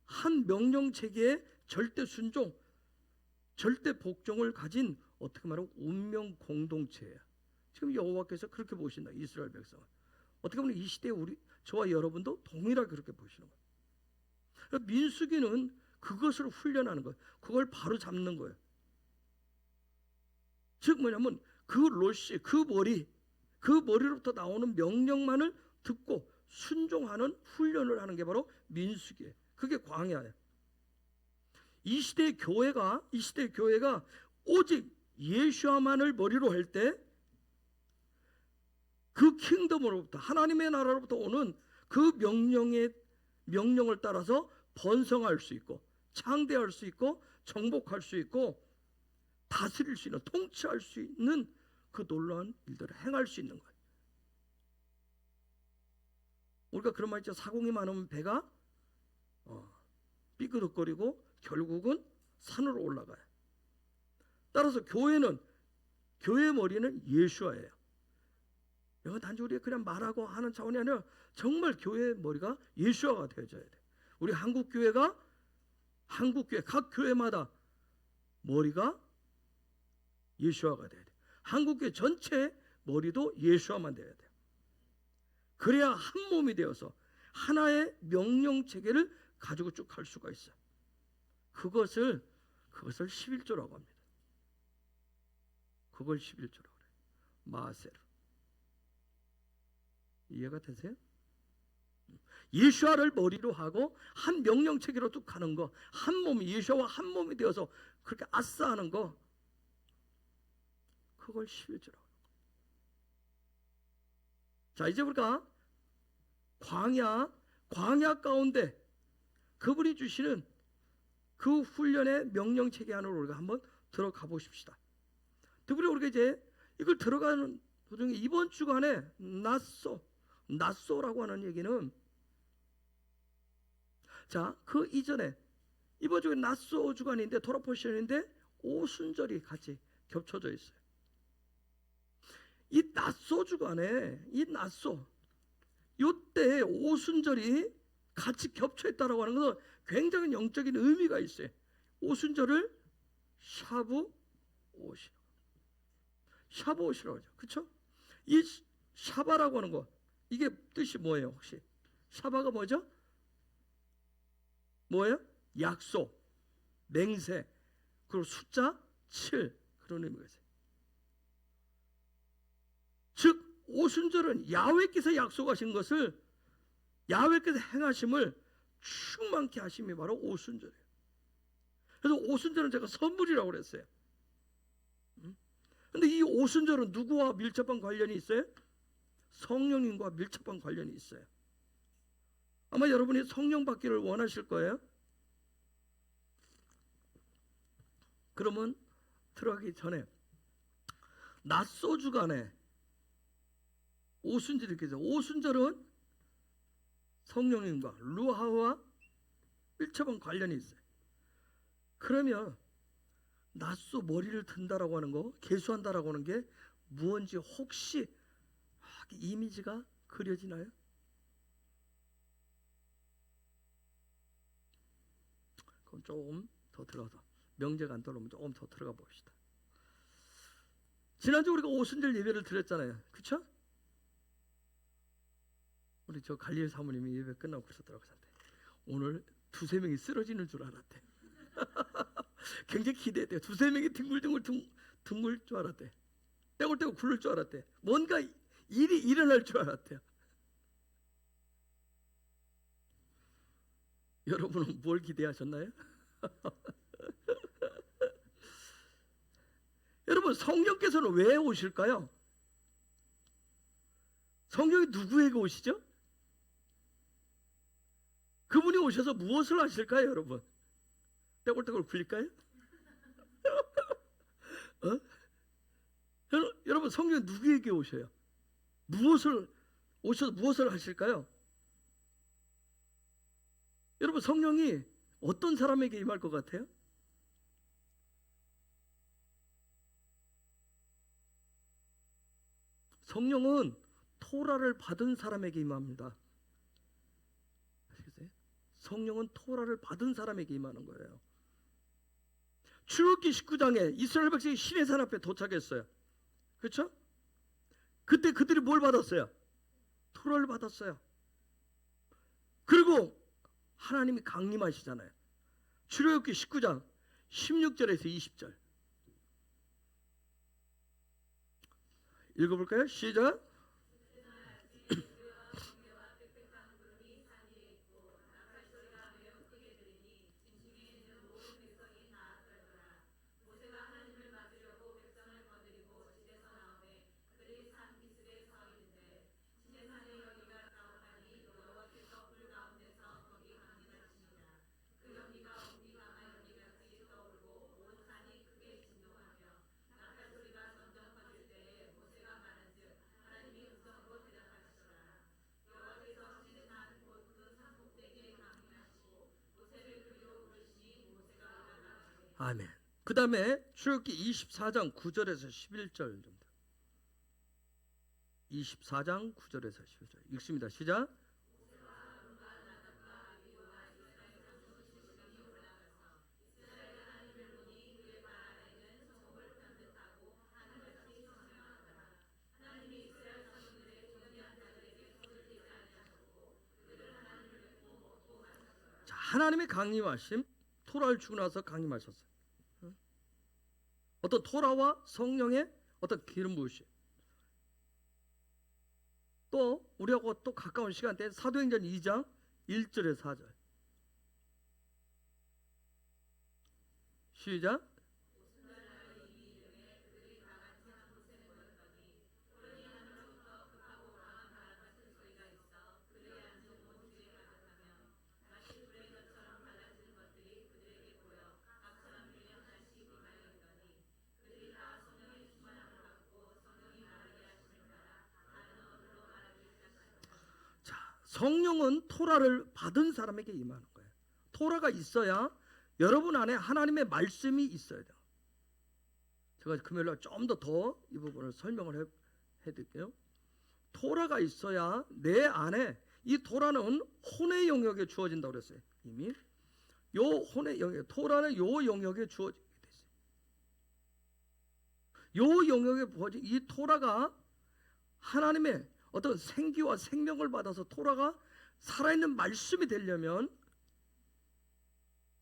한 명령 체계에 절대 순종, 절대 복종을 가진, 어떻게 말하면 운명 공동체예요. 지금 여호와께서 그렇게 보신다, 이스라엘 백성을. 어떻게 보면 이 시대에 저와 여러분도 동일하게 그렇게 보시는 거예요. 그러니까 민수기는 그것을 훈련하는 거예요. 그걸 바로 잡는 거예요. 즉 뭐냐면 그 로시, 그 머리로부터 나오는 명령만을 듣고 순종하는 훈련을 하는 게 바로 민수기예요. 그게 광야예요. 이 시대의 교회가 오직 예수와만을 머리로 할 때, 그 킹덤으로부터, 하나님의 나라로부터 오는 그 명령을 따라서 번성할 수 있고, 창대할 수 있고, 정복할 수 있고, 다스릴 수 있는, 통치할 수 있는 그 놀라운 일들을 행할 수 있는 거예요. 우리가 그런 말 있죠. 사공이 많으면 배가 삐그덕거리고 결국은 산으로 올라가요. 따라서 교회의 머리는 예수와예요. 이건 단지 우리가 그냥 말하고 하는 차원이 아니라 정말 교회의 머리가 예수와가 되어져야 돼. 우리 한국교회 각 교회마다 머리가 예수와가 돼야 돼. 한국교회 전체 머리도 예수와만 돼야 돼요. 그래야 한 몸이 되어서 하나의 명령 체계를 가지고 쭉 갈 수가 있어요. 그것을 11조라고 합니다. 그걸 11조라고 그래요. 마세르. 이해가 되세요? 예수와를 머리로 하고 한 명령 체계로 쭉 가는 거, 한 몸이, 예수와 한 몸이 되어서 그렇게 아싸하는 거, 그걸 11조라고. 자, 이제 우리가 광야 가운데 그분이 주시는 그 훈련의 명령 체계 안으로 우리가 한번 들어가 보십시다. 특별히 우리가 이제 이걸 들어가는 도중에 이번 주간에 낫소라고 하는 얘기는, 자, 그 이전에 이번 주에 낫소 주간인데, 토라포션인데 오순절이 같이 겹쳐져 있어요. 이 낮소 주간에 이 낮소 요때 오순절이 같이 겹쳐 있다라고 하는 것은 굉장히 영적인 의미가 있어요. 오순절을 샤브옷이라고 하죠. 그렇죠? 이 샤바라고 하는 거 이게 뜻이 뭐예요? 혹시 샤바가 뭐죠? 뭐예요? 약속, 맹세, 그리고 숫자 7 그런 의미가 있어요. 즉 오순절은 야훼께서 약속하신 것을 야훼께서 행하심을 충만케 하심이 바로 오순절이에요. 그래서 오순절은 제가 선물이라고 그랬어요. 근데 이 오순절은 누구와 밀접한 관련이 있어요? 성령님과 밀접한 관련이 있어요. 아마 여러분이 성령 받기를 원하실 거예요. 그러면 들어가기 전에 낮소 주간에 오순절이 이렇게 해서 오순절은 성령님과 루하와 밀접한 관련이 있어요. 그러면 낮소 머리를 든다라고 하는 거, 계수한다라고 하는 게 무언지 혹시 이미지가 그려지나요? 그럼 조금 더 들어가서 명제가 안 떠오르면 조금 더 들어가 봅시다. 지난주 우리가 오순절 예배를 드렸잖아요. 그렇죠? 우리 저 갈리엘 사모님이 예배 끝나고 벌써 들어가셨대. 오늘 두세 명이 쓰러지는 줄 알았대. 굉장히 기대했대요. 두세 명이 둥글 줄 알았대. 떼굴떼굴 굴를 줄 알았대. 뭔가 일이 일어날 줄 알았대요. 여러분은 뭘 기대하셨나요? 여러분 성령께서는 왜 오실까요? 성령이 누구에게 오시죠? 그분이 오셔서 무엇을 하실까요, 여러분? 떼굴떼굴 굴릴까요? 여러분 성령이 누구에게 오셔요? 오셔서 무엇을 하실까요? 여러분 성령이 어떤 사람에게 임할 것 같아요? 성령은 토라를 받은 사람에게 임합니다. 아시겠어요? 성령은 토라를 받은 사람에게 임하는 거예요. 출애굽기 19장에 이스라엘 백성이 시내산 앞에 도착했어요. 그렇죠? 그때 그들이 뭘 받았어요? 토라를 받았어요. 그리고 하나님이 강림하시잖아요. 출애굽기 19장 16절에서 20절 읽어볼까요? 시작. 아멘. 그 다음에 출애굽기 24장 9절에서 11절 24장 9절에서 11절 읽습니다. 시작. 자, 하나님의 강림하심, 토라를 주고 나서 강림하셨어요. 어떤 토라와 성령의 어떤 기름 부으심. 또 우리하고 또 가까운 시간대 사도행전 2장 1절에서 4절 시작. 성령은 토라를 받은 사람에게 임하는 거예요. 토라가 있어야 여러분 안에 하나님의 말씀이 있어야 돼요. 제가 금요일날 좀 더 이 부분을 설명을 해드릴게요. 토라가 있어야 내 안에, 이 토라는 혼의 영역에 주어진다고 그랬어요. 이미 요 혼의 영역, 토라는 요 영역에 주어지게 됐어요. 요 영역에 부어진 이 토라가 하나님의 어떤 생기와 생명을 받아서 토라가 살아있는 말씀이 되려면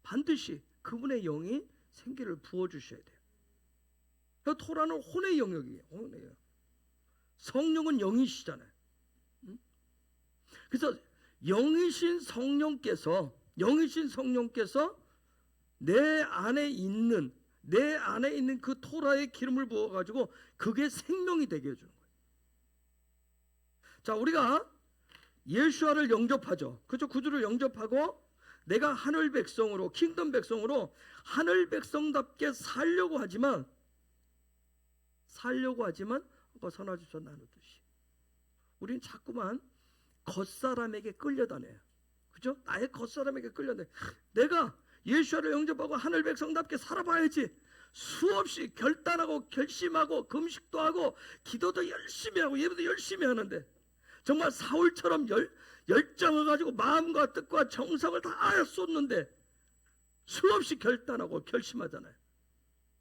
반드시 그분의 영이 생기를 부어주셔야 돼요. 토라는 혼의 영역이에요. 혼의 영역. 성령은 영이시잖아요. 그래서 영이신 성령께서 내 안에 있는 그 토라의 기름을 부어가지고 그게 생명이 되게 해주는 거예요. 자, 우리가 예수아를 영접하죠. 그렇죠? 구주를 영접하고 내가 하늘 백성으로, 킹덤 백성으로 하늘 백성답게 살려고 하지만 아까 선하집사 나누듯이 우리는 자꾸만 겉사람에게 끌려다녀요. 그죠? 나의 겉사람에게 끌려다녀요. 내가 예수를 영접하고 하늘 백성답게 살아봐야지. 수없이 결단하고 결심하고 금식도 하고 기도도 열심히 하고 예배도 열심히 하는데 정말 사울처럼 열정을 가지고 마음과 뜻과 정성을 다 쏟는데 수없이 결단하고 결심하잖아요.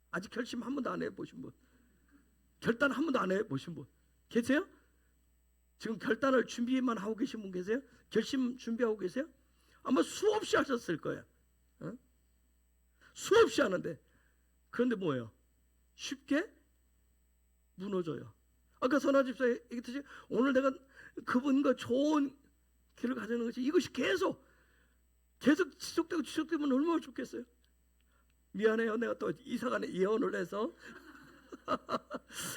아직 결심 한 번도 안 해보신 분? 결단 한 번도 안 해보신 분 계세요? 지금 결단을 준비만 하고 계신 분 계세요? 결심 준비하고 계세요? 아마 수없이 하셨을 거예요. 어? 수없이 하는데 그런데 뭐예요? 쉽게 무너져요. 아까 선하집사 얘기했듯이 오늘 내가 그분과 좋은 길을 가자는 것이 이것이 계속 지속되면 얼마나 좋겠어요. 미안해요. 내가 또 이사간에 예언을 해서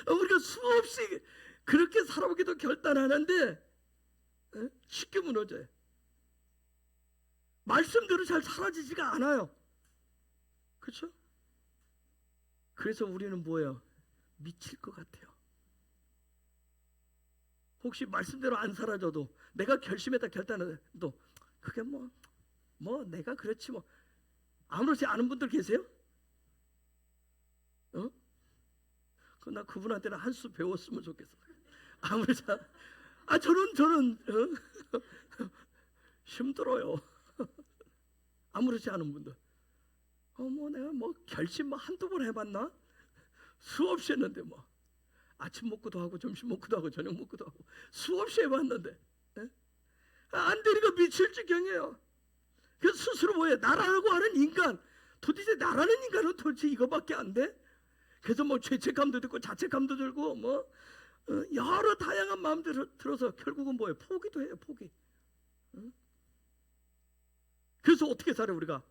우리가 수없이 그렇게 살아보기도 결단하는데 쉽게 무너져요. 말씀대로 잘 사라지지가 않아요. 그렇죠? 그래서 우리는 뭐예요? 미칠 것 같아요. 혹시 말씀대로 안 사라져도 내가 결심했다 결단해도 그게 뭐 내가 그렇지 뭐 아무렇지 않은 분들 계세요? 어? 나 그분한테는 한 수 배웠으면 좋겠어. 아무렇지 않아. 저는 힘들어요. 아무렇지 않은 분들. 내가 결심 한두 번 해봤나? 수없이 했는데 아침 먹고도 하고 점심 먹고도 하고 저녁 먹고도 하고 수없이 해봤는데 안 되니까 미칠 지경이에요. 그래서 스스로 뭐예요? 나라고 하는 인간, 도대체 나라는 인간은 도대체 이거밖에 안 돼? 그래서 죄책감도 들고 자책감도 들고 여러 다양한 마음들을 들어서 결국은 뭐예요? 포기도 해요. 포기. 그래서 어떻게 살아요 우리가?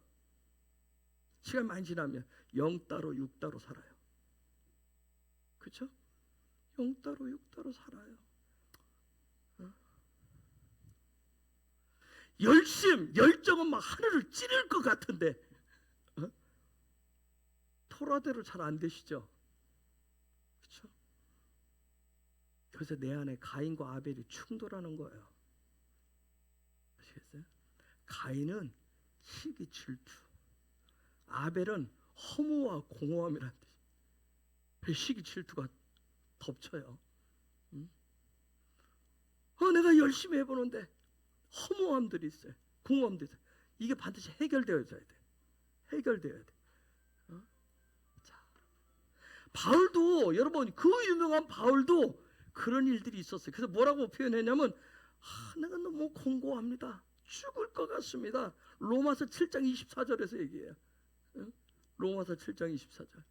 시간 많이 지나면 영 따로 육 따로 살아요. 그렇죠? 영 따로 육 따로 살아요. 열정은 막 하늘을 찌를 것 같은데 토라대로 잘 안 되시죠? 그렇죠? 그래서 내 안에 가인과 아벨이 충돌하는 거예요. 아시겠어요? 가인은 시기 질투, 아벨은 허무와 공허함이란 뜻이. 시기 질투가 덮쳐요. 내가 열심히 해보는데 허무함들이 있어요. 공허함들이 있어요. 이게 반드시 해결되어야 돼. 해결되어야 돼. 자, 바울도 여러분 그 유명한 바울도 그런 일들이 있었어요. 그래서 뭐라고 표현했냐면 내가 너무 공고합니다. 죽을 것 같습니다. 로마서 7장 24절에서 얘기해요. 로마서 7장 24절.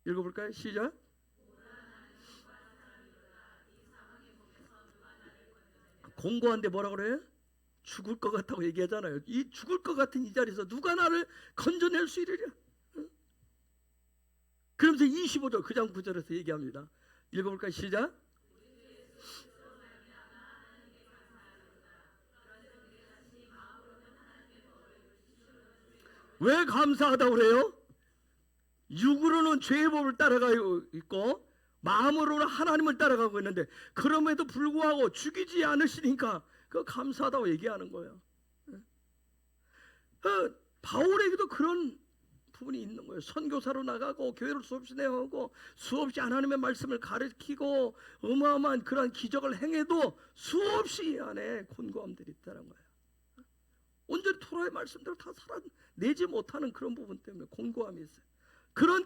읽어볼까요? 시작. 공고한데 뭐라 그래요? 죽을 것 같다고 얘기하잖아요. 이 죽을 것 같은 이 자리에서 누가 나를 건져낼 수 있으랴? 그러면서 25절 그 장 9절에서 얘기합니다. 읽어볼까요? 시작. 왜 감사하다고 그래요? 육으로는 죄의 법을 따라가고 있고 마음으로는 하나님을 따라가고 있는데 그럼에도 불구하고 죽이지 않으시니까 그 감사하다고 얘기하는 거예요. 바울에게도 그런 부분이 있는 거예요. 선교사로 나가고 교회를 수없이 내어오고 수없이 하나님의 말씀을 가르치고 어마어마한 그러한 기적을 행해도 수없이 이 안에 곤고함들이 있다는 거예요. 온전히 토라의 말씀대로 다 살아내지 못하는 그런 부분 때문에 곤고함이 있어요. 그런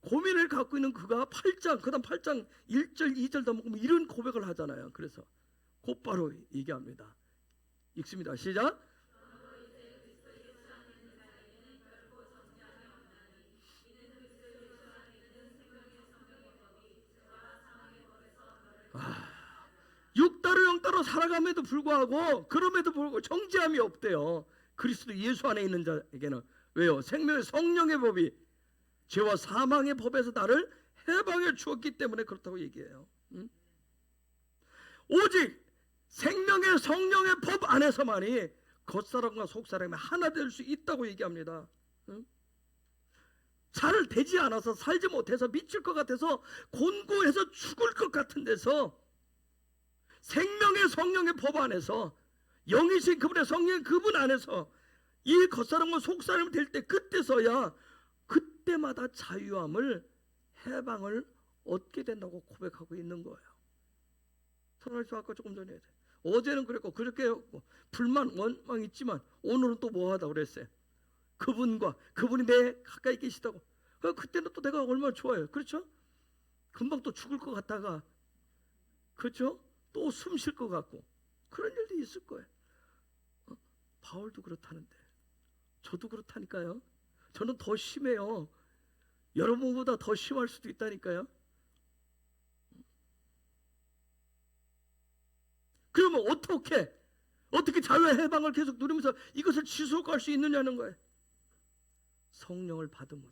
고민을 갖고 있는 그가 8장 그다음 8장 1절 2절 더 먹으면 이런 고백을 하잖아요. 그래서 곧바로 얘기합니다. 읽습니다. 시작. 육다로 영다로 살아감에도 불구하고 그럼에도 불구하고 정죄함이 없대요. 그리스도 예수 안에 있는 자에게는. 왜요? 생명의 성령의 법이 죄와 사망의 법에서 나를 해방해 주었기 때문에 그렇다고 얘기해요. 오직 생명의 성령의 법 안에서만이 겉사람과 속사람이 하나 될 수 있다고 얘기합니다. 잘 되지 않아서 살지 못해서 미칠 것 같아서 곤고해서 죽을 것 같은 데서 생명의 성령의 법 안에서 영이신 그분의 성령 그분 안에서 이 겉사람과 속사람이 될 때 그때서야 그때마다 자유함을 해방을 얻게 된다고 고백하고 있는 거예요. 선할수 아까 조금 전에 어제는 그랬고 그렇게 불만 원망 있지만 오늘은 또 뭐 하다고 그랬어요. 그분이 내 가까이 계시다고. 그때는 또 내가 얼마나 좋아요. 그렇죠? 금방 또 죽을 것 같다가 그렇죠? 또 숨 쉴 것 같고 그런 일도 있을 거예요. 바울도 그렇다는데 저도 그렇다니까요. 저는 더 심해요. 여러분보다 더 심할 수도 있다니까요. 그러면 어떻게 자유의 해방을 계속 누리면서 이것을 지속할 수 있느냐는 거예요. 성령을 받음으로.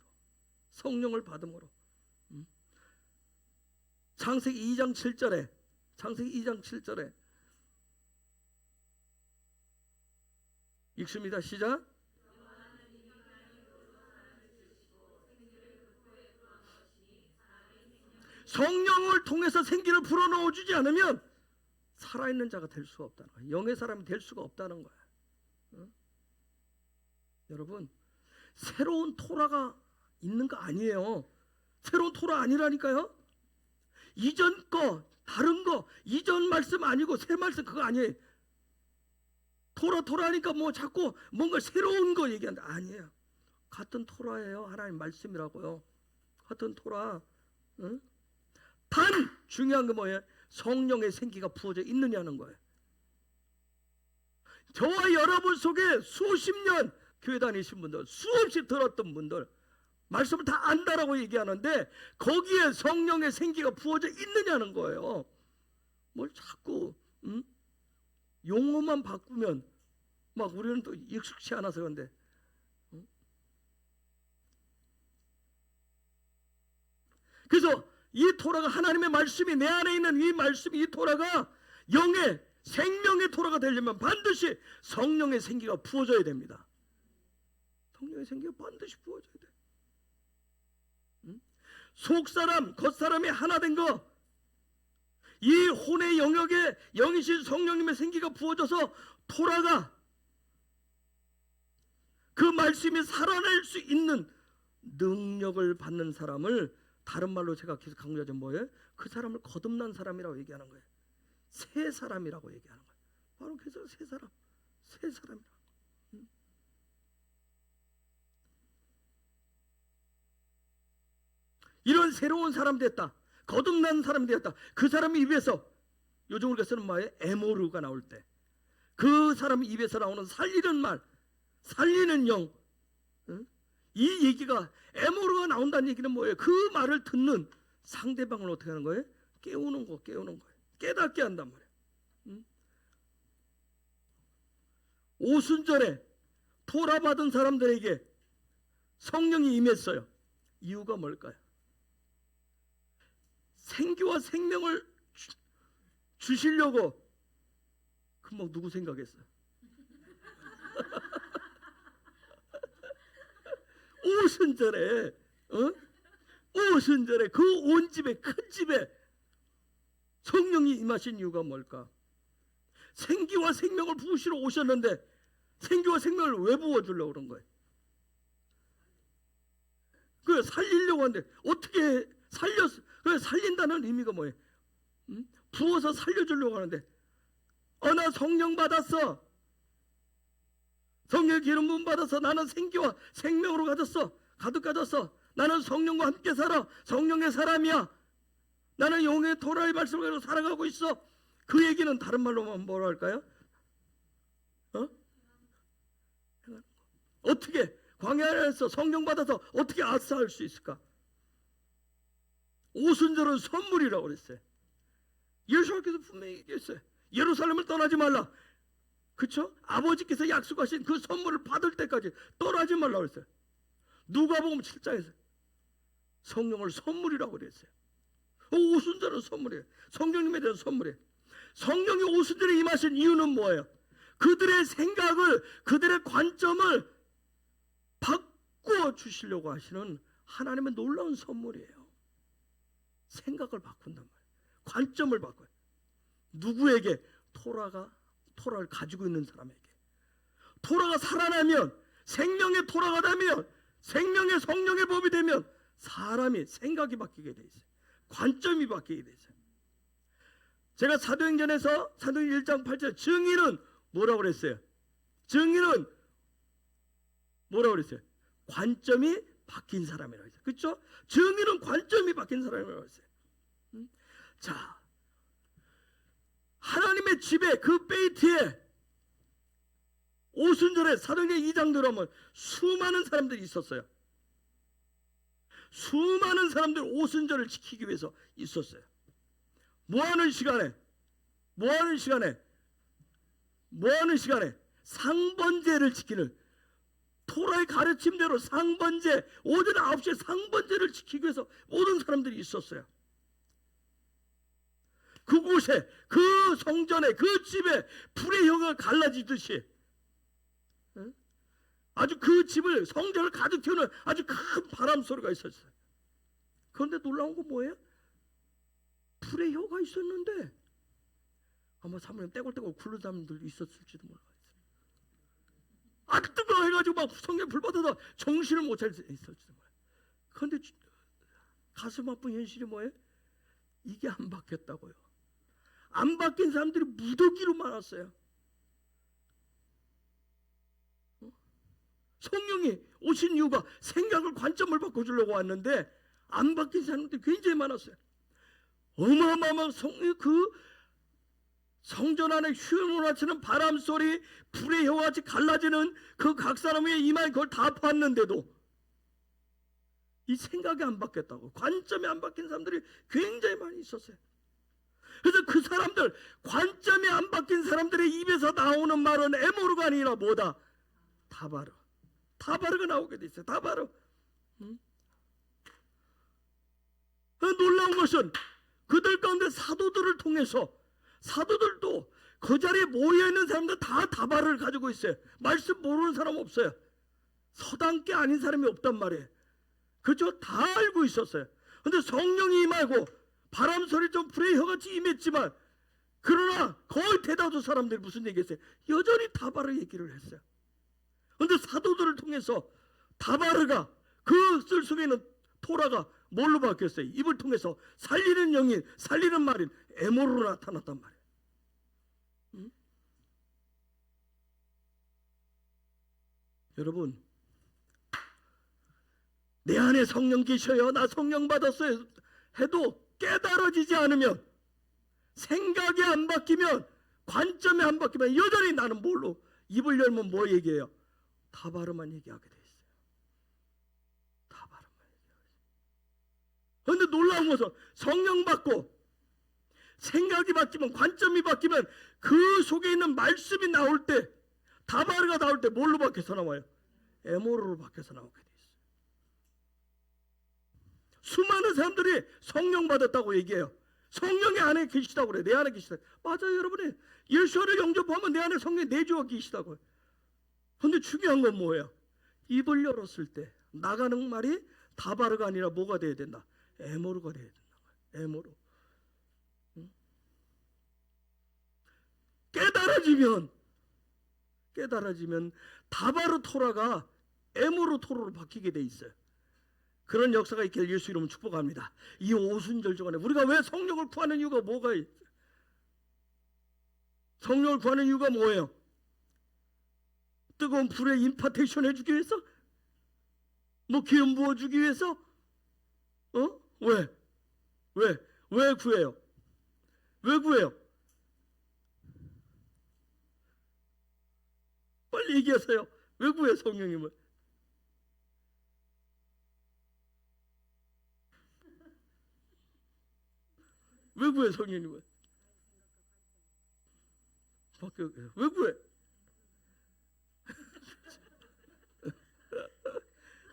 창세기 2장 7절에 읽습니다. 시작. 성령을 통해서 생기를 불어넣어 주지 않으면 살아있는 자가 될 수가 없다는 거예요. 영의 사람이 될 수가 없다는 거예요. 여러분 새로운 토라가 있는 거 아니에요. 새로운 토라 아니라니까요. 이전 거 다른 거 이전 말씀 아니고 새 말씀 그거 아니에요. 토라니까 뭐 자꾸 뭔가 새로운 거 얘기한다. 아니에요. 같은 토라예요. 하나님 말씀이라고요. 같은 토라. 단 중요한 게 뭐예요? 성령의 생기가 부어져 있느냐는 거예요. 저와 여러분 속에 수십 년 교회 다니신 분들 수없이 들었던 분들 말씀을 다 안다라고 얘기하는데 거기에 성령의 생기가 부어져 있느냐는 거예요. 뭘 자꾸 용어만 바꾸면 막 우리는 또 익숙치 않아서 그런데 그래서 이 토라가 하나님의 말씀이 내 안에 있는 이 말씀이 이 토라가 영의 생명의 토라가 되려면 반드시 성령의 생기가 부어져야 됩니다. 성령의 생기가 반드시 부어져야 돼. 속사람 겉사람이 하나 된 거, 이 혼의 영역에 영이신 성령님의 생기가 부어져서 토라가 그 말씀이 살아날 수 있는 능력을 받는 사람을 다른 말로 제가 계속 강조하자면 뭐예요? 그 사람을 거듭난 사람이라고 얘기하는 거예요. 새 사람이라고 얘기하는 거예요. 바로 그래서 새 사람이라고. 이런 새로운 사람 됐다. 거듭난 사람이 되었다. 그 사람의 입에서 요즘 우리가 쓰는 말에 에모르가 나올 때 그 사람의 입에서 나오는 살리는 말, 살리는 영, 이 얘기가 에모르가 나온다는 얘기는 뭐예요? 그 말을 듣는 상대방을 어떻게 하는 거예요? 깨우는 거예요. 깨닫게 한단 말이에요. 오순절에 토라 받은 사람들에게 성령이 임했어요. 이유가 뭘까요? 생기와 생명을 주시려고. 금방 누구 생각했어요? 오순절에 그 온 집에 큰 집에 성령이 임하신 이유가 뭘까? 생기와 생명을 부으시러 오셨는데 생기와 생명을 왜 부어주려고 그런 거예요? 그 살리려고 하는데 어떻게 살렸어? 그 살린다는 의미가 뭐예요? 부어서 살려주려고 하는데 나 성령 받았어. 성령의 기름 부음 받아서 나는 생기와 생명으로 가득 가졌어. 나는 성령과 함께 살아. 성령의 사람이야. 나는 영의 토라의 말씀을 가지고 살아가고 있어. 그 얘기는 다른 말로 뭐라 할까요? 어떻게 광야 안에서 성령 받아서 어떻게 아싸할 수 있을까? 오순절은 선물이라고 그랬어요. 예수님께서 분명히 얘기했어요. 예루살렘을 떠나지 말라. 그렇죠? 아버지께서 약속하신 그 선물을 받을 때까지 떠나지 말라고 그랬어요. 누가복음 7장에서 성령을 선물이라고 그랬어요. 오순절은 선물이에요. 성령님에 대한 선물이에요. 성령이 오순절에 임하신 이유는 뭐예요? 그들의 생각을, 그들의 관점을 바꾸어 주시려고 하시는 하나님의 놀라운 선물이에요. 생각을 바꾼단 말이에요. 관점을 바꿔요. 누구에게? 토라를 가지고 있는 사람에게. 토라가 살아나면, 생명의 토라가 되면, 생명의 성령의 법이 되면 사람이 생각이 바뀌게 돼 있어요. 관점이 바뀌게 돼 있어요. 제가 사도행전에서 사도행 1장 8절 증인은 뭐라고 그랬어요? 증인은 뭐라고 그랬어요? 관점이 바뀐 사람이라고 했어요. 그렇죠? 증인은 관점이 바뀐 사람이라고 했어요. 자, 하나님의 집에 그 베이트에 오순절에 사도행전 2장 들어오면 수많은 사람들이 있었어요. 수많은 사람들이 오순절을 지키기 위해서 있었어요. 뭐하는 시간에 상번제를 지키는, 토라의 가르침대로 상번제, 오전 9시에 상번제를 지키기 위해서 모든 사람들이 있었어요. 그곳에, 그 성전에, 그 집에 불의 혀가 갈라지듯이 아주 그 집을, 성전을 가득 채우는 아주 큰 바람 소리가 있었어요. 그런데 놀라운 건 뭐예요? 불의 혀가 있었는데 아마 사모님 떼굴떼굴 굴른 사람들도 있었을지도 몰라요. 아주 뜨거워해가지고 막 성경에 불 받아서 정신을 못 차릴 수 있었을지도 몰라요. 그런데 가슴 아픈 현실이 뭐예요? 이게 안 바뀌었다고요. 안 바뀐 사람들이 무더기로 많았어요. 성령이 오신 이유가 생각을, 관점을 바꿔주려고 왔는데 안 바뀐 사람들이 굉장히 많았어요. 어마어마한 그 성전 안에 휘몰아치는 바람 소리, 불의 혀같이 갈라지는 그 각 사람의 이마에 그걸 다 봤는데도 이 생각이 안 바뀌었다고, 관점이 안 바뀐 사람들이 굉장히 많이 있었어요. 그래서 그 사람들, 관점이 안 바뀐 사람들의 입에서 나오는 말은 에모르가 아니라 뭐다? 다바르가 나오게 돼 있어요. 다바르. 놀라운 것은 그들 가운데 사도들을 통해서, 사도들도 그 자리에 모여있는 사람들 다 다바를 가지고 있어요. 말씀 모르는 사람 없어요. 서당계 아닌 사람이 없단 말이에요. 그죠? 다 알고 있었어요. 근데 성령이 임하고 바람 소리 좀 불의 혀같이 임했지만, 그러나 거의 대다수 사람들이 무슨 얘기했어요? 여전히 다바르 얘기를 했어요. 근데 사도들을 통해서 다바르가, 그 쓸 속에 있는 토라가 뭘로 바뀌었어요? 입을 통해서 살리는 영인, 살리는 말인 에모르로 나타났단 말이에요. 여러분, 내 안에 성령 계셔요, 나 성령 받았어요 해도 깨달아지지 않으면, 생각이 안 바뀌면, 관점이 안 바뀌면 여전히 나는 뭘로, 입을 열면 뭐 얘기해요? 다바르만 얘기하게 돼 있어요. 다바르만 얘기하게 있어요. 그런데 놀라운 것은 성령 받고 생각이 바뀌면, 관점이 바뀌면 그 속에 있는 말씀이 나올 때, 다바르가 나올 때 뭘로 바뀌어서 나와요? 에모르로 바뀌어서 나오게 돼 있어요. 수많은 사람들이 성령 받았다고 얘기해요. 성령이 안에 계시다고 그래요. 내 안에 계시다고. 맞아요, 여러분이 예수를 영접하면 내 안에 성령이 내주어 계시다고요. 근데 중요한 건 뭐예요? 입을 열었을 때 나가는 말이 다바르가 아니라 뭐가 돼야 된다? 에모르가 돼야 된다. 에모르. 깨달아지면 다바르 토라가 에모르 토로로 바뀌게 돼 있어요. 그런 역사가 있길 예수 이름으로 축복합니다. 이 오순절 주간에 우리가 왜 성령을 구하는 이유가 뭐가 있어요? 성령을 구하는 이유가 뭐예요? 뜨거운 불에 임파테이션 해주기 위해서? 뭐 기름 부어주기 위해서? 왜? 왜 구해요? 왜 구해요? 빨리 얘기하세요. 왜 구해요 성령님을? 왜 구해 성령님을? 왜 구해?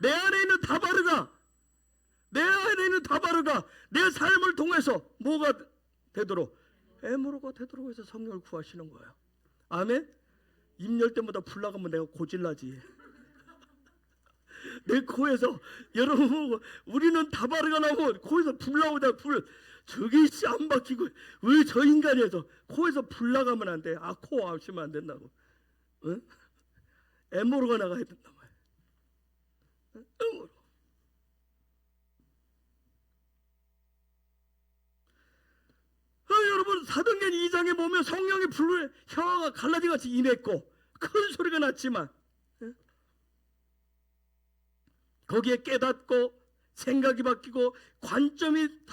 내 안에 있는 다바르가 내 삶을 통해서 뭐가 되도록? 에모로가 되도록 해서 성령을 구하시는 거예요. 아멘? 입열 때마다 불 나가면 내가 고질나지. 내 코에서 여러분 우리는 다바르가 나오면 코에서 불 나오다 불 저기 안 박히고 왜 저 인간에서 코에서 불 나가면 안 돼? 코 아시면 안 된다고. 응? 에모로가 나가야 된단 말이야. 에모로. 여러분 사도행전 2장에 보면 성령의 불에 혀가 갈라지같이 임했고 큰 소리가 났지만 거기에 깨닫고 생각이 바뀌고 관점이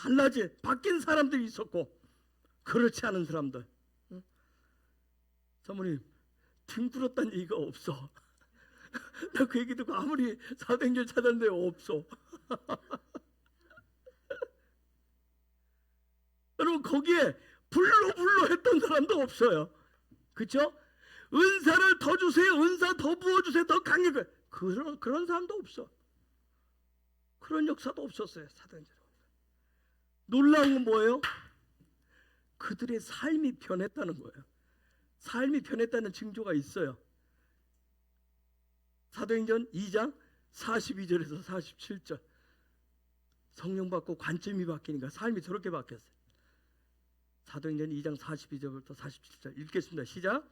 바뀐 사람들이 있었고 그렇지 않은 사람들. 사모님 등 부렀다는 얘기가 없어. 나 그 얘기 듣고 아무리 사도행전 찾았는데 없어. 여러분 거기에 불로 했던 사람도 없어요. 그렇죠? 은사를 더 주세요. 은사 더 부어주세요. 더 강력해. 그런 사람도 없어. 그런 역사도 없었어요. 사도행전. 놀라운 건 뭐예요? 그들의 삶이 변했다는 거예요. 삶이 변했다는 징조가 있어요. 사도행전 2장 42절에서 47절. 성령 받고 관점이 바뀌니까 삶이 저렇게 바뀌었어요. 사도행전 2장 42절부터 47절 읽겠습니다. 시작.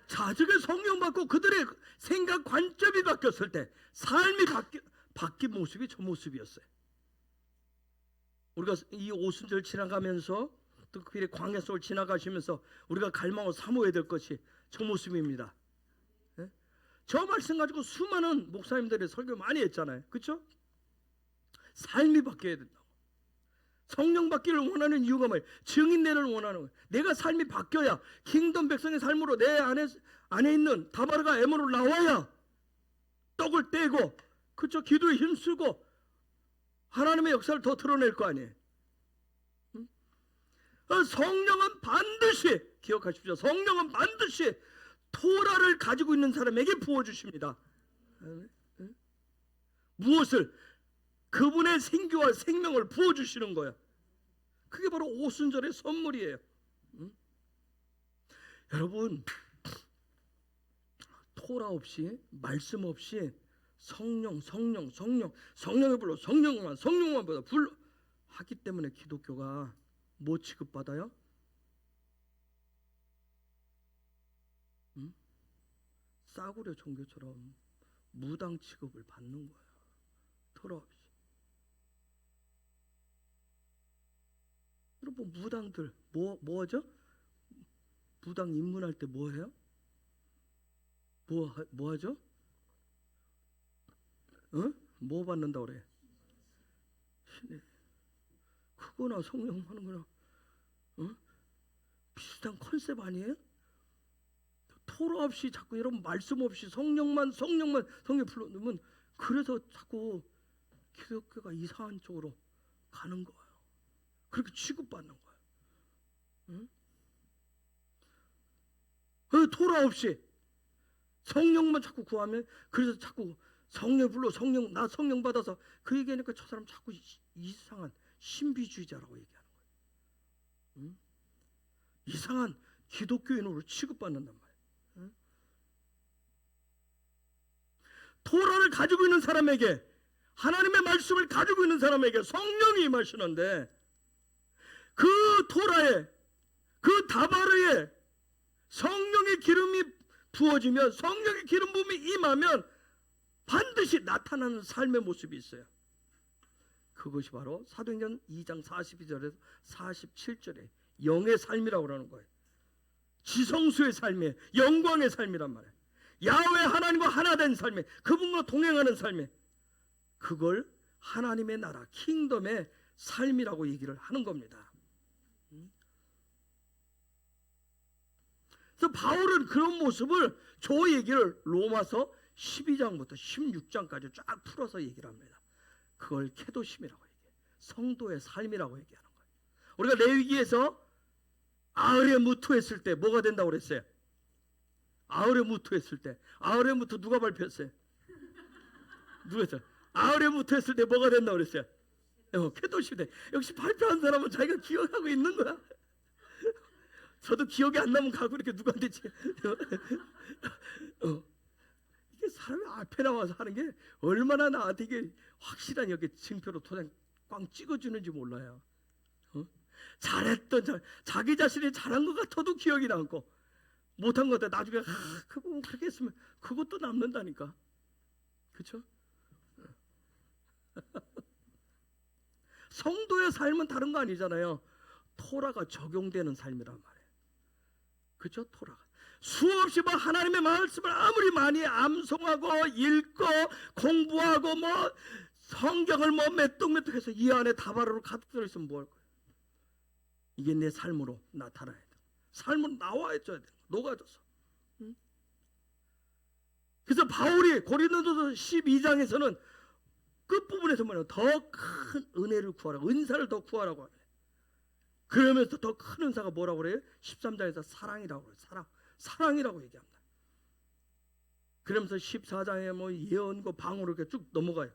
자, 저게 성령 받고 그들의 생각 관점이 바뀌었을 때 삶이 바뀐 모습이 저 모습이었어요. 우리가 이 오순절 지나가면서 특별히 광야 속을 지나가시면서 우리가 갈망하고 사모해야 될 것이 저 모습입니다. 네? 저 말씀 가지고 수많은 목사님들이 설교 많이 했잖아요. 그렇죠? 삶이 바뀌어야 된다고. 성령 받기를 원하는 이유가 뭐예요? 증인되를 원하는 거예요. 내가 삶이 바뀌어야 킹덤 백성의 삶으로 내 안에 있는 다바르가 에모로 나와야 떡을 떼고 그쵸? 기도에 힘쓰고 하나님의 역사를 더 드러낼 거 아니에요. 성령은 반드시 기억하십시오. 성령은 반드시 토라를 가지고 있는 사람에게 부어주십니다. 무엇을? 그분의 생기와 생명을 부어주시는 거야. 그게 바로 오순절의 선물이에요. 여러분 토라 없이 말씀 없이 성령의 불로 성령만 보다 불로 하기 때문에 기독교가 뭐 취급받아요? 싸구려 종교처럼 무당 취급을 받는 거예요. 토라 없이. 여러분 무당들 뭐 하죠? 무당 입문할 때 뭐 해요? 뭐 하죠? 뭐 받는다 그래? 그거나 성령 하는 거나 비슷한 컨셉 아니에요? 토라 없이 자꾸 여러분 말씀 없이 성령만 성령 불러놓으면 그래서 자꾸 기독교가 이상한 쪽으로 가는 거예요. 그렇게 취급받는 거예요. 토라 없이 성령만 자꾸 구하면 그래서 자꾸 성령 불러 성령 나 성령 받아서 그 얘기하니까 저 사람 자꾸 이상한 신비주의자라고 얘기하는 거예요. 응? 이상한 기독교인으로 취급받는단 말이에요. 응? 토라를 가지고 있는 사람에게 하나님의 말씀을 가지고 있는 사람에게 성령이 임하시는데 그 토라에 그 다바르에 성령의 기름이 부어지면 성령의 기름 부음이 임하면 반드시 나타나는 삶의 모습이 있어요. 그것이 바로 사도행전 2장 42절에서 47절에 영의 삶이라고 그러는 거예요. 지성수의 삶이에요. 영광의 삶이란 말이에요. 야훼 하나님과 하나 된 삶에 그분과 동행하는 삶에 그걸 하나님의 나라 킹덤의 삶이라고 얘기를 하는 겁니다. 그래서 바울은 그런 모습을 저 얘기를 로마서 12장부터 16장까지 쫙 풀어서 얘기를 합니다. 그걸 케도심이라고 얘기해요. 성도의 삶이라고 얘기하는 거예요. 우리가 레위기에서 아흐레 무토했을 때 뭐가 된다고 그랬어요? 아흐레 무토했을 때 아흐레 무토 누가 발표했어요? 누가 했어요? 아흐레 무토했을 때 뭐가 된다고 그랬어요? 케도심 돼. 역시 발표한 사람은 자기가 기억하고 있는 거야. 저도 기억이 안 나면 가고 이렇게 누구한테 이게 사람이 앞에 나와서 하는 게 얼마나 나한테 이게 확실한 이렇게 증표로 도장 꽝 찍어주는지 몰라요. 잘했던 자기 자신이 잘한 것 같아도 기억이 남고 못한 것 같아 나중에 그 부분 그렇게 했으면 그것도 남는다니까. 그렇죠? 성도의 삶은 다른 거 아니잖아요. 토라가 적용되는 삶이란 말이에요. 그죠? 토라가 수없이 뭐 하나님의 말씀을 아무리 많이 암송하고 읽고 공부하고 뭐 성경을 뭐 메뚜메뚜해서 이 안에 다바르로 가득 들어있으면 뭐 할 거예요? 이게 내 삶으로 나타나야 돼. 삶으로 나와야 돼. 녹아져서. 응? 그래서 바울이 고린도서 12장에서는 끝부분에서 뭐냐 더 큰 은혜를 구하라고 은사를 더 구하라고 하네. 그러면서 더 큰 은사가 뭐라고 그래요? 13장에서 사랑이라고 그래요. 사랑이라고 얘기합니다. 그러면서 14장에 뭐 예언과 방언으로 이렇게 쭉 넘어가요.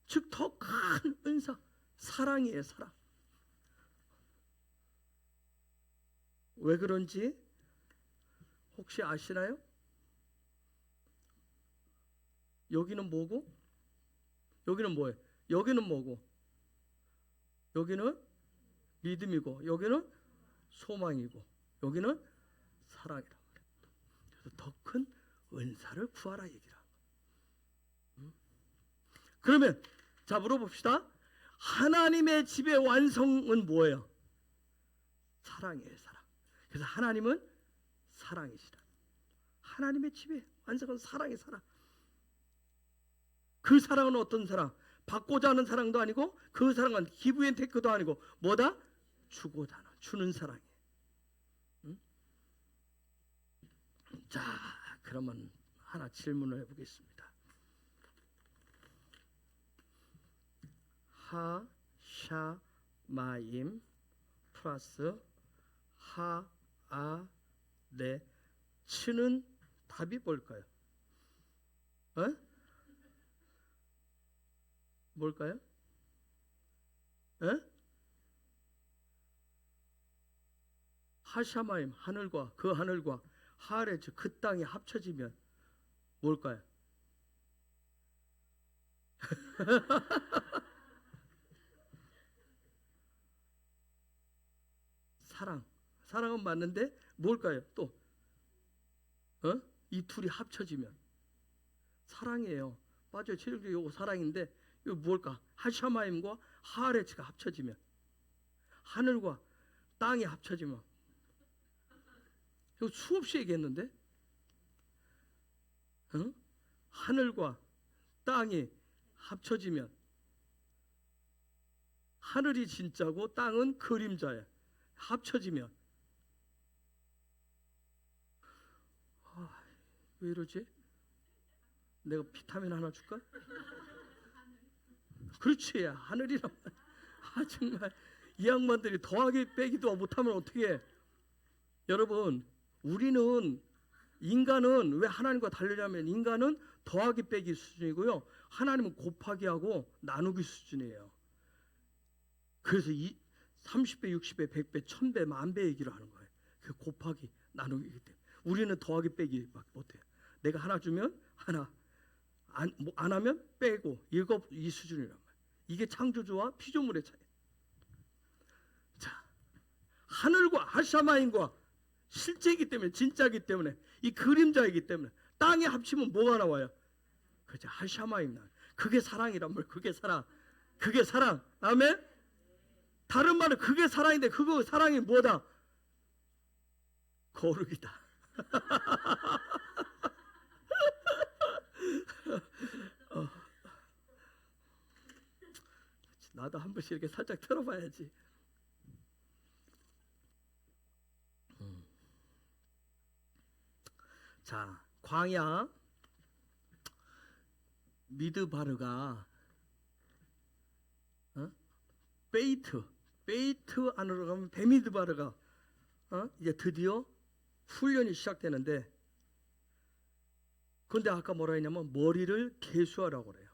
즉 더 큰 은사 사랑이에요. 사랑. 왜 그런지 혹시 아시나요? 여기는 뭐고? 여기는 뭐예요? 여기는 뭐고? 여기는 믿음이고 여기는 소망이고 여기는 사랑이라고 그래요. 그래서 더 큰 은사를 구하라 얘기를 하는 거예요. 그러면 자 물어봅시다. 하나님의 집의 완성은 뭐예요? 사랑이에요. 사랑. 그래서 하나님은 사랑이시라. 하나님의 집의 완성은 사랑이 사랑. 그 사랑은 어떤 사랑? 받고자 하는 사랑도 아니고 그 사랑은 기브 앤 테이크도 아니고 뭐다? 주고자 하는 주는 사랑이에요. 응? 자 그러면 하나 질문을 해보겠습니다. 하샤마임 플러스 하아네 치는 답이 뭘까요? 뭘까요? 하샤마임 하늘과 그 하늘과 하레츠 그 땅이 합쳐지면 뭘까요? 사랑은 맞는데 뭘까요? 또 이 둘이 합쳐지면 사랑이에요. 맞아요. 최종적으로 이거 사랑인데 이거 뭘까? 하샤마임과 하레츠가 합쳐지면 하늘과 땅이 합쳐지면 이거 수없이 얘기했는데 하늘과 땅이 합쳐지면 하늘이 진짜고 땅은 그림자예요. 합쳐지면 왜 이러지? 내가 비타민 하나 줄까? 그렇지 하늘이란 정말 이 양반들이 더하기 빼기도 못하면 어떻게 해? 여러분 우리는 인간은 왜 하나님과 다르냐면 인간은 더하기 빼기 수준이고요. 하나님은 곱하기 하고 나누기 수준이에요. 그래서 30배, 60배, 100배, 1000배, 만배 얘기를 하는 거예요. 그 곱하기 나누기이기 때문에. 우리는 더하기 빼기 막 못해요. 내가 하나 주면 하나, 안 하면 빼고 이 수준이란 말이에요. 이게 창조주와 피조물의 차이. 자, 하늘과 하샤마인과 실제이기 때문에, 진짜이기 때문에, 이 그림자이기 때문에 땅에 합치면 뭐가 나와요? 그죠? 하샤마임 나. 그게 사랑이란 말. 그게 사랑. 그게 사랑. 아멘. 다른 말은 그게 사랑인데 그거 사랑이 뭐다? 거룩이다. 나도 한 번씩 이렇게 살짝 틀어봐야지. 자, 광야 미드바르가 베이트 안으로 가면 베미드바르가 이제 드디어 훈련이 시작되는데, 그런데 아까 뭐라 했냐면 머리를 계수하라고 그래요.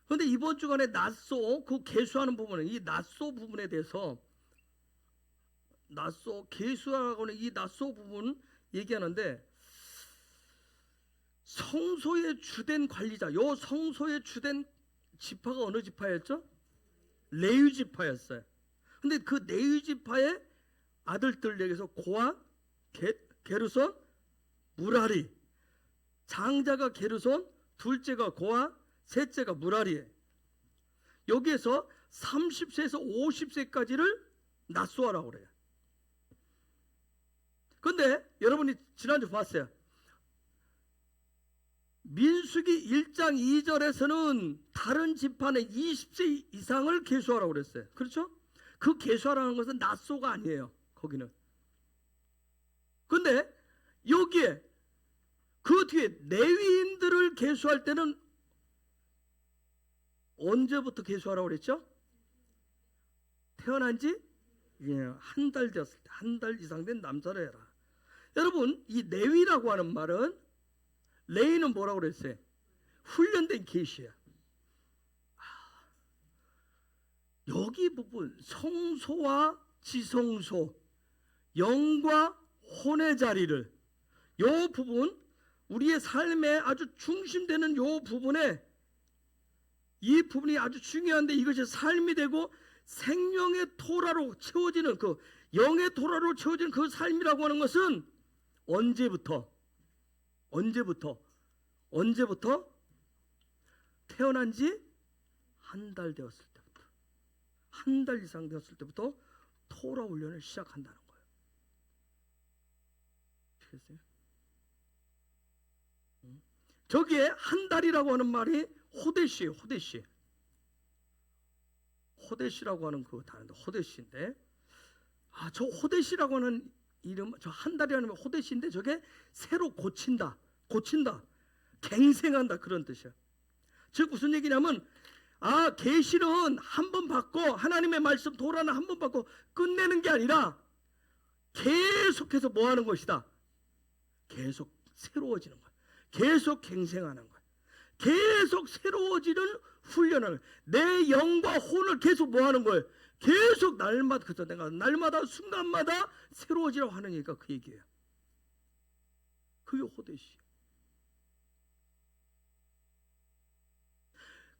그런데 이번 주간에 낫소, 그 계수하는 부분은 이 낫소 부분에 대해서 낫소 계수하라고 하는 이 낫소 부분 얘기하는데, 성소의 주된 관리자, 요 성소의 주된 지파가 어느 지파였죠? 레위 지파였어요. 근데 그 레위 지파의 아들들에게서 고아, 게르손, 무라리, 장자가 게르손, 둘째가 고아, 셋째가 무라리예요. 여기에서 30세에서 50세까지를 낫소하라고 그래요. 근데 여러분이 지난주 봤어요. 민수기 1장 2절에서는 다른 지파는 20세 이상을 계수하라고 그랬어요. 그렇죠? 그 계수하라는 것은 낫소가 아니에요. 거기는. 근데 여기에 그 뒤에 레위인들을 계수할 때는 언제부터 계수하라고 그랬죠? 태어난 지 한 달 되었을 때, 한 달 이상 된 남자를 해라. 여러분, 이 레위라고 하는 말은, 레위는 뭐라고 그랬어요? 훈련된 계시야. 여기 부분, 성소와 지성소, 영과 혼의 자리를, 요 부분, 우리의 삶에 아주 중심되는 요 부분에, 이 부분이 아주 중요한데, 이것이 삶이 되고 생명의 토라로 채워지는, 그 영의 토라로 채워지는 그 삶이라고 하는 것은 언제부터 태어난 지 한 달 되었을 때부터, 한 달 이상 되었을 때부터 토라 훈련을 시작한다는 거예요. 아시겠어요? 저기에 한 달이라고 하는 말이 호데시예요. 호데시라고 하는 그 단어인데, 호데시인데, 저 호데시라고 하는 이름, 저 한 달이라는 호데시인데, 저게 새로 고친다, 갱생한다, 그런 뜻이야. 즉 무슨 얘기냐면, 계시는 한 번 받고, 하나님의 말씀 도라는 한 번 받고 끝내는 게 아니라 계속해서 뭐 하는 것이다? 계속 새로워지는 거야. 계속 갱생하는 거야. 계속 새로워지는 훈련을, 내 영과 혼을 계속 뭐 하는 거예요? 계속 날마다, 그죠? 내가 날마다 순간마다 새로워지라고 하는 얘기가 그 얘기예요. 그게 호데시.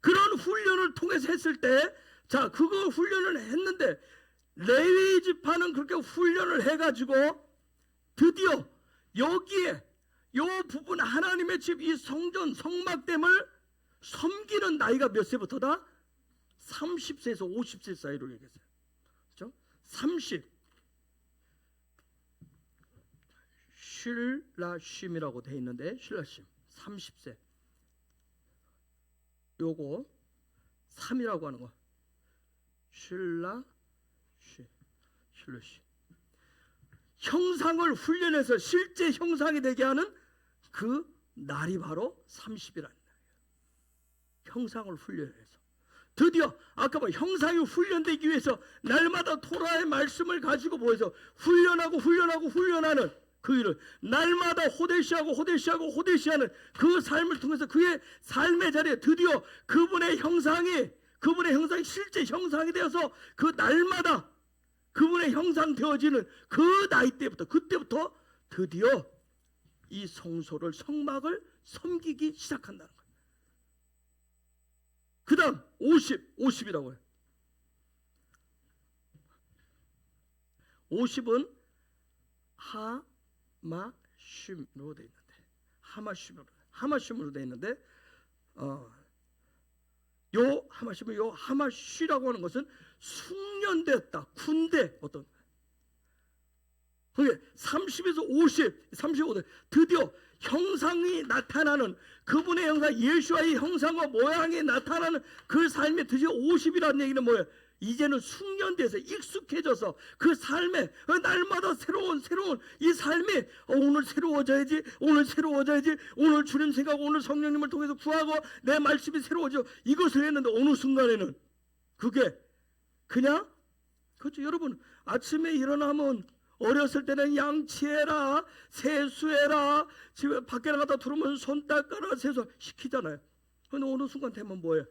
그런 훈련을 통해서 했을 때, 자, 그거 훈련을 했는데, 레위 지파는 그렇게 훈련을 해가지고 드디어 여기에 요 부분, 하나님의 집, 이 성전, 성막됨을 섬기는 나이가 몇 세부터다? 30세에서 50세 사이로 얘기했어요. 그렇죠? 30. 쉴라심이라고 돼 있는데, 쉴라심 30세. 요거 3이라고 하는 거. 쉴라심. 형상을 훈련해서 실제 형상이 되게 하는 그 날이 바로 30이라는 거예요. 형상을 훈련해서. 드디어 아까 뭐 형상이 훈련되기 위해서 날마다 토라의 말씀을 가지고 모여서 훈련하는 그 일을 날마다 호데시하는 그 삶을 통해서 그의 삶의 자리에 드디어 그분의 형상이 실제 형상이 되어서 그 날마다 그분의 형상 되어지는 그 나이 때부터 그때부터 드디어 이 성막을 섬기기 시작한다는 거예요. 그 다음 50이라고 해요. 50은 하마슌으로 되어 있는데 하마슌으로 되어 있는데 요 하마슌이라고 하는 것은 숙련되었다. 군대 어떤 그게 30에서 50, 35대 드디어 형상이 나타나는 그분의 형상, 예수와의 형상과 모양이 나타나는 그 삶에 드디어 50이라는 얘기는 뭐예요? 이제는 숙련돼서 익숙해져서 그 삶에 날마다 새로운 이 삶에 오늘 새로워져야지, 오늘 주님 생각하고 오늘 성령님을 통해서 구하고 내 말씀이 새로워져 이것을 했는데 어느 순간에는 그게 그냥 그렇죠. 여러분 아침에 일어나면 어렸을 때는 양치해라, 세수해라, 집에 밖에 나가다 들어오면 손 닦아라, 세수 시키잖아요. 근데 어느 순간 되면 뭐예요?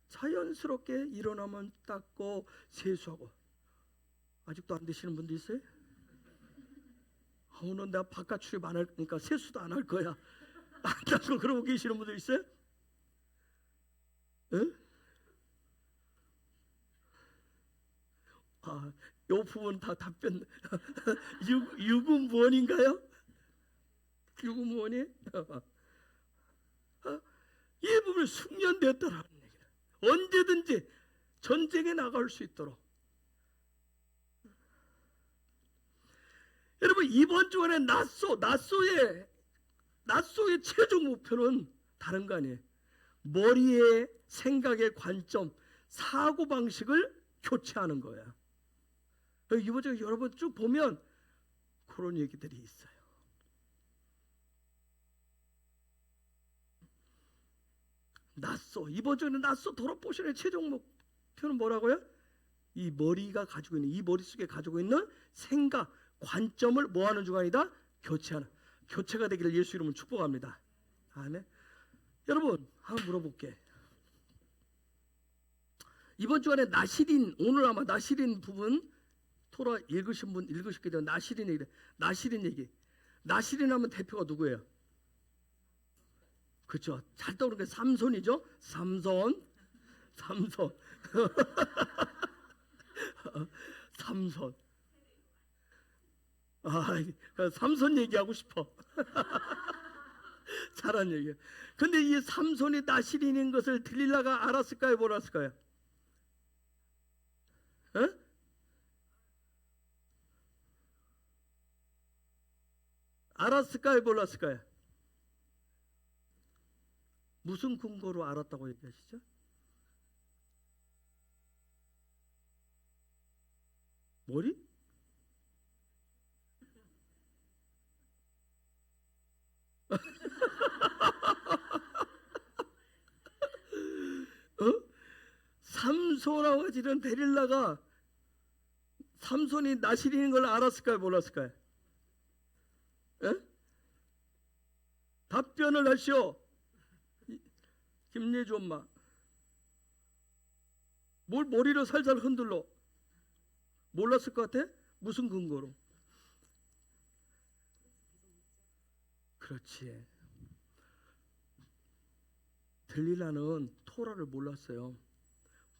자연스럽게 일어나면 닦고 세수하고. 아직도 안 되시는 분도 있어요? 오늘 내가 바깥 출입 안 할 거니까 세수도 안 할 거야. 안 닦고 그러고 계시는 분도 있어요? 응? 요 부분 다 답변 유구무원인가요? 유구무원이? 이 부분이 숙련되었다라는 얘기다. 언제든지 전쟁에 나갈 수 있도록. 여러분 이번 주간에 나소의 최종 목표는 다른 거 아니에요. 머리의 생각의 관점, 사고 방식을 교체하는 거야. 이번 주에 여러분 쭉 보면 그런 얘기들이 있어요. 이번 주에는 돌아보시는 최종 목표는 뭐라고요? 이 머리가 가지고 있는, 이 머릿속에 가지고 있는 생각, 관점을 뭐하는 주간이다? 교체하는. 교체가 되기를 예수 이름으로 축복합니다. 아멘. 여러분 한번 물어볼게. 이번 주간에 오늘 아마 나시린 부분 토라 읽으신 분 읽으셨기 때문에 나시린 얘기. 나시린 하면 대표가 누구예요? 그렇죠. 잘 떠오르는 게 삼손이죠. 삼손. 삼손 얘기하고 싶어. 잘한 얘기야. 근데 이 삼손이 나시린인 것을 들릴라가 알았을까요? 몰랐을까요? 알았을까요? 몰랐을까요? 무슨 근거로 알았다고 얘기하시죠? 머리? 삼손하고 지는 데릴라가 삼손이 나시린인 걸 알았을까요? 몰랐을까요? 답변을 하시오. 김예주 엄마. 뭘 머리로 살살 흔들러? 몰랐을 것 같아? 무슨 근거로? 그렇지. 들릴라는 토라를 몰랐어요.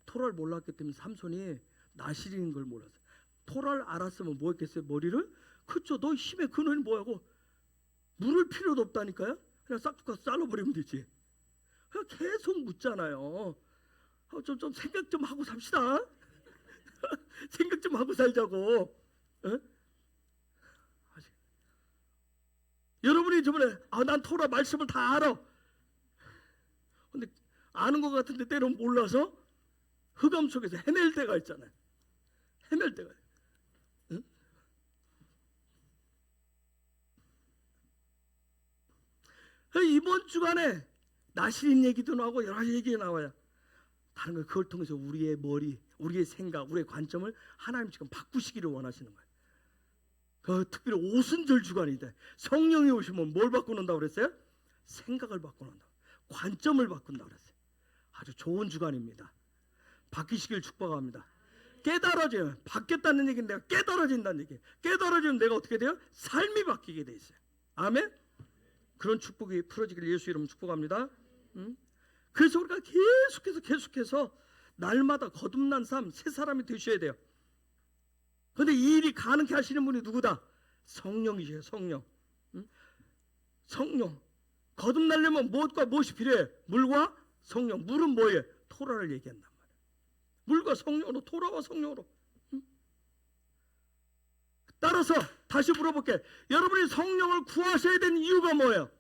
토라를 몰랐기 때문에 삼손이 나시린인 걸 몰랐어요. 토라를 알았으면 뭐 했겠어요? 머리를? 그쵸. 너 힘의 근원이 뭐하고? 물을 필요도 없다니까요. 그냥 싹둑 잘라버리면 되지. 그냥 계속 묻잖아요. 좀 생각 좀 하고 삽시다. 생각 좀 하고 살자고. 여러분이 저번에 난 토라 말씀을 다 알아. 근데 아는 것 같은데 때로는 몰라서 흑암 속에서 헤맬 때가 있잖아요. 헤맬 때가. 이번 주간에 나시린 얘기도 나오고 여러 가지 얘기가 나와요. 다른 걸 그걸 통해서 우리의 머리, 우리의 생각, 우리의 관점을 하나님 지금 바꾸시기를 원하시는 거예요. 특별히 오순절 주간인데 성령이 오시면 뭘 바꾸는다고 그랬어요? 생각을 바꾸는다. 관점을 바꾼다고 그랬어요. 아주 좋은 주간입니다. 바뀌시길 축복합니다. 깨달아져요. 바뀌었다는 얘기는 내가 깨달아진다는 얘기예요. 깨달아지면 내가 어떻게 돼요? 삶이 바뀌게 돼 있어요. 아멘? 그런 축복이 풀어지길 예수 이름으로 축복합니다. 그래서 우리가 계속해서 날마다 거듭난 삶, 새 사람이 되셔야 돼요. 그런데 이 일이 가능케 하시는 분이 누구다? 성령이세요. 성령. 성령. 거듭나려면 무엇과 무엇이 필요해? 물과 성령. 물은 뭐예요? 토라를 얘기한단 말이에요. 물과 성령으로, 토라와 성령으로. 따라서 다시 물어볼게. 여러분이 성령을 구하셔야 되는 이유가 뭐예요?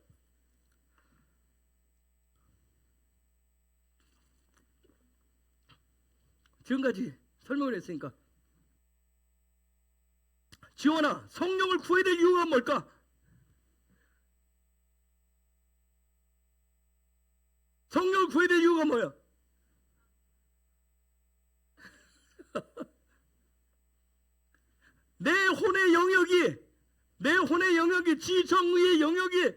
지금까지 설명을 했으니까. 지원아, 성령을 구해야 될 이유가 뭘까? 성령을 구해야 될 이유가 뭐예요? 내 혼의 영역이 지정의의 영역이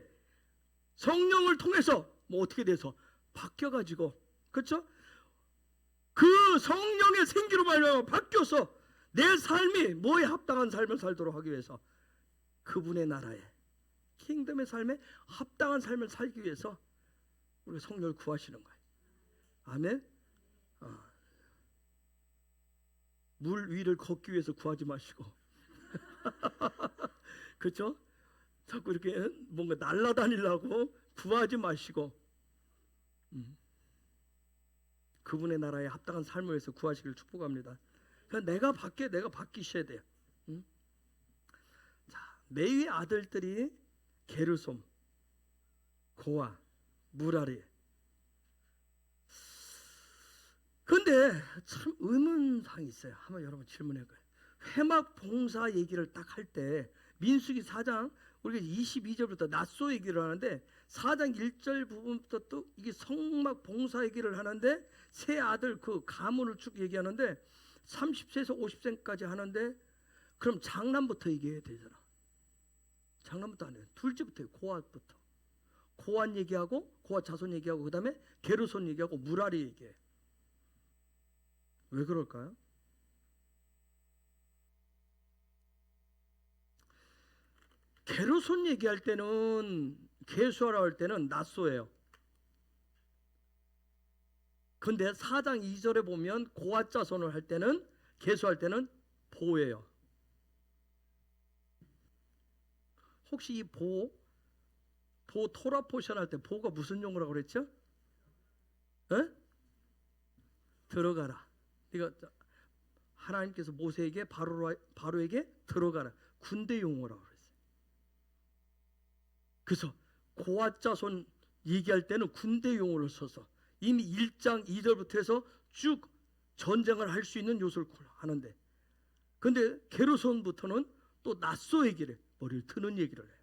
성령을 통해서 뭐 어떻게 돼서 바뀌어가지고, 그렇죠? 그 성령의 생기로 말미암아 바뀌어서 내 삶이 뭐에 합당한 삶을 살도록 하기 위해서, 그분의 나라에, 킹덤의 삶에 합당한 삶을 살기 위해서 우리가 성령을 구하시는 거예요. 아멘. 물 위를 걷기 위해서 구하지 마시고 그렇죠? 자꾸 이렇게 뭔가 날아다니려고 구하지 마시고 그분의 나라에 합당한 삶을 위해서 구하시길 축복합니다. 그러니까 내가 바뀌셔야 돼요. 자, 레위의 아들들이 게르솜, 고아, 무라리. 그런데 참 의문사항이 있어요. 한번 여러분 질문해 봐요. 회막 봉사 얘기를 딱 할 때 민수기 4장 우리가 22절부터 낫소 얘기를 하는데 4장 1절 부분부터 또 이게 성막 봉사 얘기를 하는데 새 아들 그 가문을 쭉 얘기하는데 30세에서 50세까지 하는데 그럼 장남부터 얘기해야 되잖아. 장남부터 안 해요. 둘째부터 해요. 고아부터. 고안 얘기하고 고아 자손 얘기하고 그 다음에 게르손 얘기하고 무라리 얘기해. 왜 그럴까요? 게르손 얘기할 때는 계수하라 할 때는 낫소예요. 근데 4장 2절에 보면 고아 자손을 할 때는 계수할 때는 보예요. 혹시 이 보 토라 포션 할 때 보가 무슨 용어라고 그랬죠? 에? 들어가라. 이거 하나님께서 모세에게 바로에게 들어가라. 군대 용어라고 그랬어요. 그래서 고아 자손 얘기할 때는 군대 용어를 써서 이미 1장 2절부터 해서 쭉 전쟁을 할 수 있는 요소를 하는데, 근데 게르손부터는 또 낫소 얘기를 해. 머리를 트는 얘기를 해요.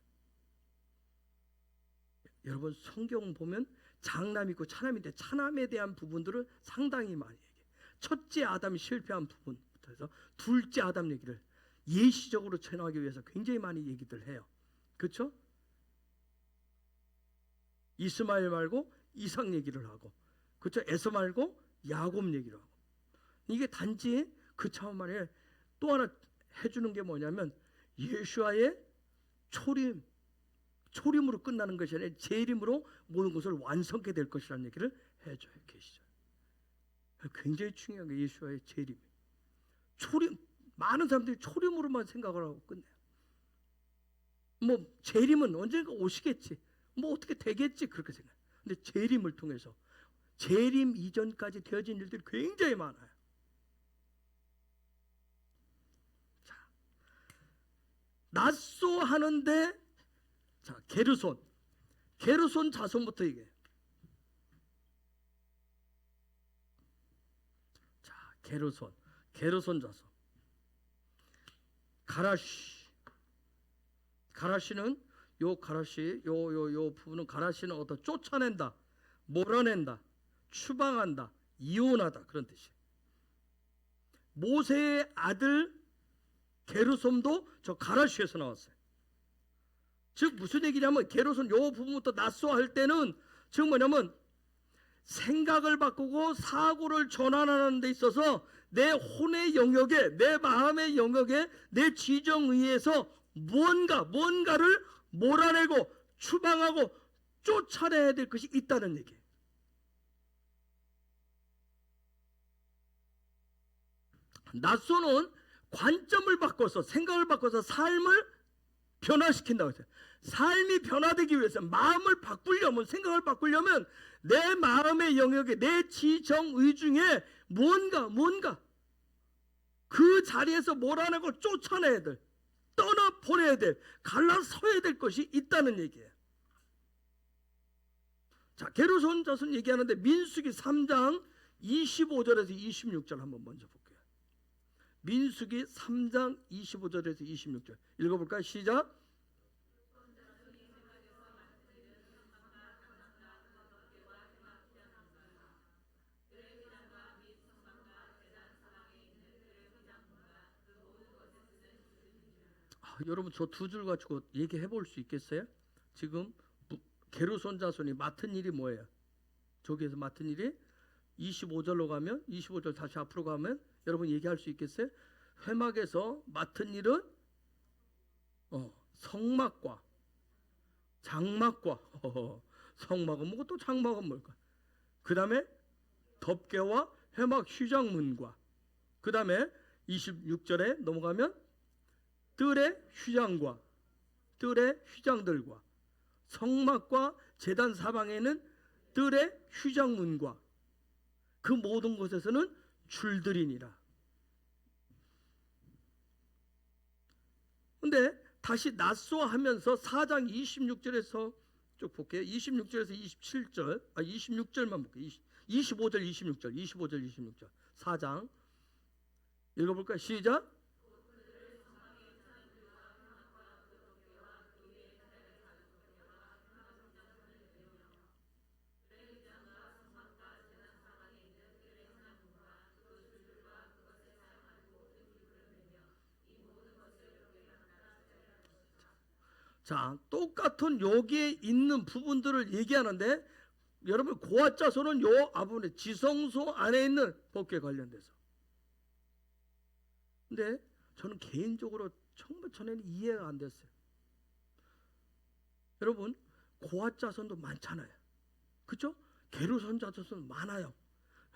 여러분 성경 보면 장남 있고 차남인데 차남에 대한 부분들을 상당히 많이 얘기해요. 첫째 아담이 실패한 부분부터 해서 둘째 아담 얘기를 예시적으로 전하기 위해서 굉장히 많이 얘기들 해요. 그렇죠? 이스마엘 말고 이삭 얘기를 하고, 그렇죠? 에서 말고 야곱 얘기를 하고. 이게 단지 그 차원 만에 또 하나 해주는 게 뭐냐면 예수와의 초림으로 끝나는 것이 아니라 재림으로 모든 것을 완성케 될 것이라는 얘기를 해줘요. 계시죠. 굉장히 중요한 게 예수와의 재림. 초림, 많은 사람들이 초림으로만 생각을 하고 끝내요. 뭐 재림은 언젠가 오시겠지, 뭐 어떻게 되겠지 그렇게 생각해요. 근데 재림을 통해서 재림 이전까지 되어진 일들이 굉장히 많아요. 자, 낫소 하는데 자, 게르손 자손부터 얘기해요. 자, 게르손 자손. 가라시는 요 부분은 가라시는 어떤 쫓아낸다, 몰아낸다, 추방한다, 이혼하다 그런 뜻이에요. 모세의 아들 게르솜도 저 가라시에서 나왔어요. 즉 무슨 얘기냐면 게르솜 요 부분부터 낫소할 때는 즉 뭐냐면 생각을 바꾸고 사고를 전환하는 데 있어서 내 혼의 영역에, 내 마음의 영역에, 내 지정의에서 뭔가를 몰아내고 추방하고 쫓아내야 될 것이 있다는 얘기예요. 낫소는 관점을 바꿔서 생각을 바꿔서 삶을 변화시킨다고 했어요. 삶이 변화되기 위해서 마음을 바꾸려면 생각을 바꾸려면 내 마음의 영역에 내 지정의 중에 뭔가 그 자리에서 몰아내고 쫓아내야 될 떠나보내야 될 갈라서야 될 것이 있다는 얘기예요. 자, 게르손 자손 얘기하는데 민수기 3장 25절에서 26절 한번 먼저 볼게요. 민수기 3장 25절에서 26절 읽어볼까요? 시작. 여러분 저 두 줄 가지고 얘기해 볼 수 있겠어요? 지금 게르손 자손이 맡은 일이 뭐예요? 저기에서 맡은 일이 25절로 가면 25절 다시 앞으로 가면 여러분 얘기할 수 있겠어요? 회막에서 맡은 일은 성막과 장막과 성막은 뭐고 또 장막은 뭘까? 그 다음에 덮개와 회막 휘장문과 그 다음에 26절에 넘어가면 뜰의 휘장과 뜰의 휘장들과 성막과 제단 사방에는 뜰의 휘장문과 그 모든 곳에서는 줄들이니라. 근데 다시 낫소하면서 4장 26절에서 쭉 볼게요. 26절에서 27절 26절만 볼게요. 25절 26절 4장 읽어볼까요? 시작. 자, 똑같은 여기에 있는 부분들을 얘기하는데 여러분 고아자손은 요 앞부분에 지성소 안에 있는 법궤 관련돼서. 근데 저는 개인적으로 정말 전에는 이해가 안 됐어요. 여러분 고아자손도 많잖아요. 그렇죠? 게르손 자손 많아요.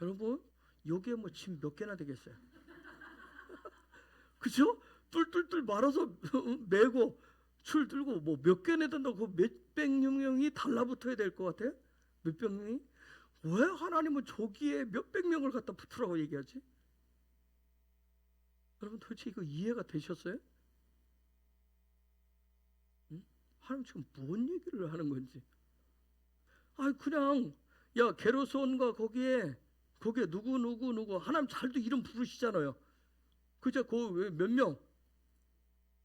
여러분 여기에 뭐 집 몇 개나 되겠어요? 그렇죠? 뚫뚫뚫 말아서 메고 줄 들고 뭐 몇 개나 된다고 몇백 명이 달라붙어야 될 것 같아요? 몇백 명이? 왜 하나님은 저기에 몇백 명을 갖다 붙으라고 얘기하지? 여러분 도대체 이거 이해가 되셨어요? 응? 하나님 지금 뭔 얘기를 하는 건지. 아 그냥 야 게르손과 거기에 누구 하나님 잘도 이름 부르시잖아요. 그죠? 그 몇 명?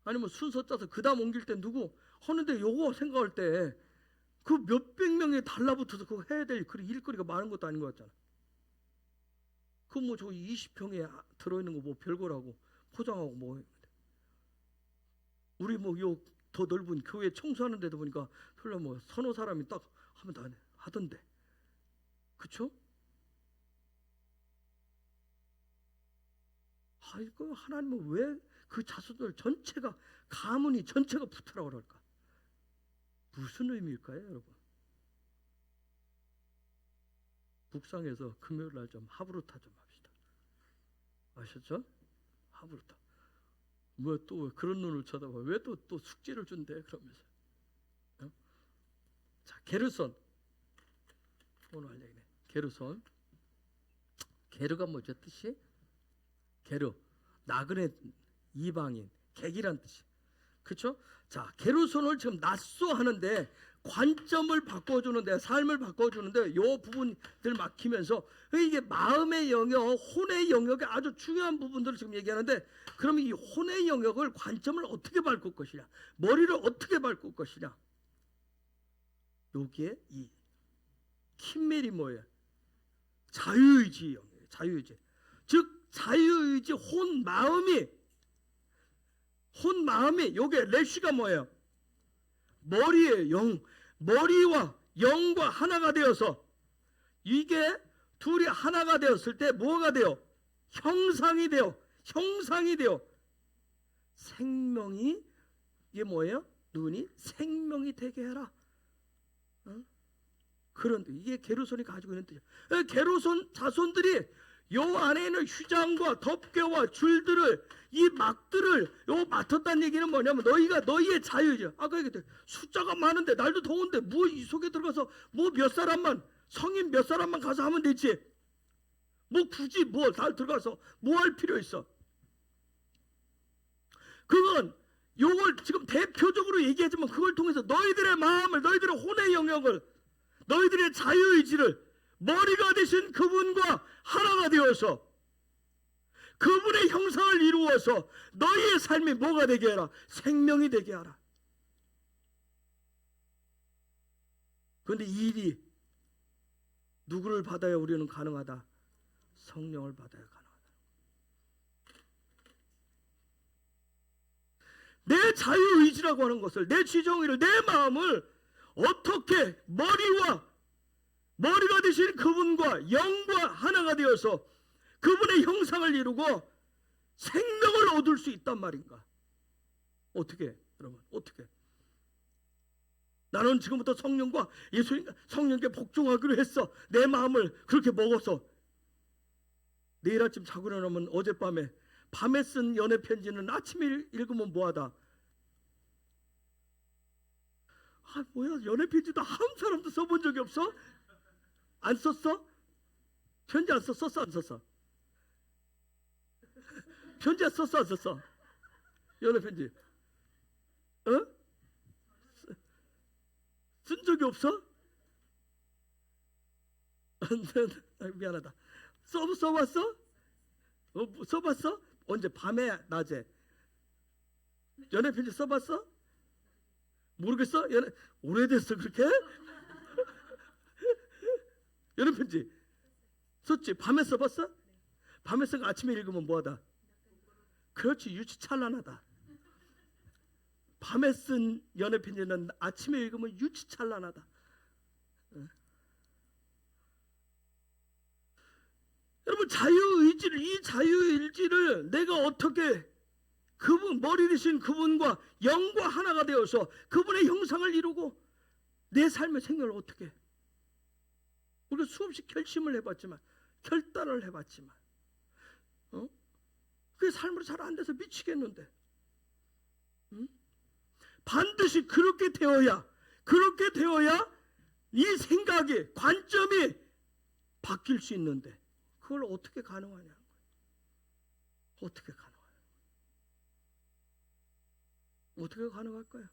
아니면 순서 짜서 그 다음 옮길 때 누구 하는데 요거 생각할 때 그 몇백 명에 달라붙어서 그거 해야 될 일거리가 많은 것도 아닌 것 같잖아. 그 뭐 저 20평에 들어있는 거 뭐 별거라고 포장하고 뭐 우리 뭐 요 더 넓은 교회 청소하는 데도 보니까 설령 뭐 서너 사람이 딱 하면 다 하던데. 그쵸? 아 이거 하나님은 왜 그 자손들 전체가 가문이 전체가 붙으라고 그럴까? 무슨 의미일까요, 여러분? 북상에서 금요일 날 좀 하브루타 좀 합시다. 아셨죠? 하브루타. 뭐 또 그런 눈을 쳐다봐? 왜 또 숙제를 준대? 그러면서. 어? 자, 게르손. 오늘 할 얘기네. 게르손. 게르가 뭐죠 뜻이? 게르. 나그네 이방인, 객이란 뜻이. 그렇죠? 자, 게르손을 지금 낫소하는데 관점을 바꿔주는데 삶을 바꿔주는데 요 부분들 막히면서 이게 마음의 영역, 혼의 영역에 아주 중요한 부분들을 지금 얘기하는데 그러면 이 혼의 영역을 관점을 어떻게 바꿀 것이냐, 머리를 어떻게 바꿀 것이냐. 여기에 이 킴멜이 뭐예요? 자유의지 영이에요. 자유의지. 즉 자유의지 혼 마음이 요게 레시가 뭐예요? 머리의 영, 머리와 영과 하나가 되어서 이게 둘이 하나가 되었을 때 뭐가 돼요? 형상이 돼요. 생명이 이게 뭐예요? 눈이 생명이 되게 해라. 그런 이게 게르손이 가지고 있는 뜻이에요. 게르손 자손들이 요 안에 있는 휘장과 덮개와 줄들을 이 막들을 요 맡았다는 얘기는 뭐냐면 너희의 자유죠. 아까 얘기했대 숫자가 많은데 날도 더운데 뭐 이 속에 들어가서 뭐 몇 사람만 성인 몇 사람만 가서 하면 되지. 뭐 굳이 뭐 다 들어가서 뭐 할 필요 있어. 그건 요걸 지금 대표적으로 얘기하지만 그걸 통해서 너희들의 마음을 너희들의 혼의 영역을 너희들의 자유의지를 머리가 되신 그분과 하나가 되어서 그분의 형상을 이루어서 너희의 삶이 뭐가 되게 하라? 생명이 되게 하라. 그런데 이 일이 누구를 받아야 우리는 가능하다? 성령을 받아야 가능하다. 내 자유의지라고 하는 것을 내 지정의를 내 마음을 어떻게 머리가 되신 그분과 영과 하나가 되어서 그분의 형상을 이루고 생명을 얻을 수 있단 말인가? 어떻게 여러분? 어떻게? 나는 지금부터 성령과 성령께 복종하기로 했어. 내 마음을 그렇게 먹어서 내일 아침 자고 일어나면 어젯밤에 밤에 쓴 연애 편지는 아침에 읽으면 뭐하다? 아 뭐야 연애 편지도 한 사람도 써본 적이 없어? 안 썼어? 편지 안 썼어? 안 썼어? 편지 안 썼어? 안 썼어? 연애 편지 쓴 적이 없어? 미안하다. 써봤어? 써봤어? 언제? 밤에? 낮에? 연애 편지 써봤어? 모르겠어? 오래됐어 그렇게? 연애 편지 썼지? 밤에 써봤어? 밤에 써가 아침에 읽으면 뭐하다? 그렇지 유치찬란하다. 밤에 쓴 연애 편지는 아침에 읽으면 유치찬란하다. 여러분 이 자유의지를 내가 어떻게 그분 머리 되신 그분과 영과 하나가 되어서 그분의 형상을 이루고 내 삶의 생명을 어떻게 우리가 수없이 결심을 해봤지만 결단을 해봤지만 그게 삶으로 잘 안 돼서 미치겠는데 반드시 그렇게 되어야 이 생각이 관점이 바뀔 수 있는데 그걸 어떻게 가능하냐는 거예요. 어떻게 가능해요? 어떻게 가능할까요?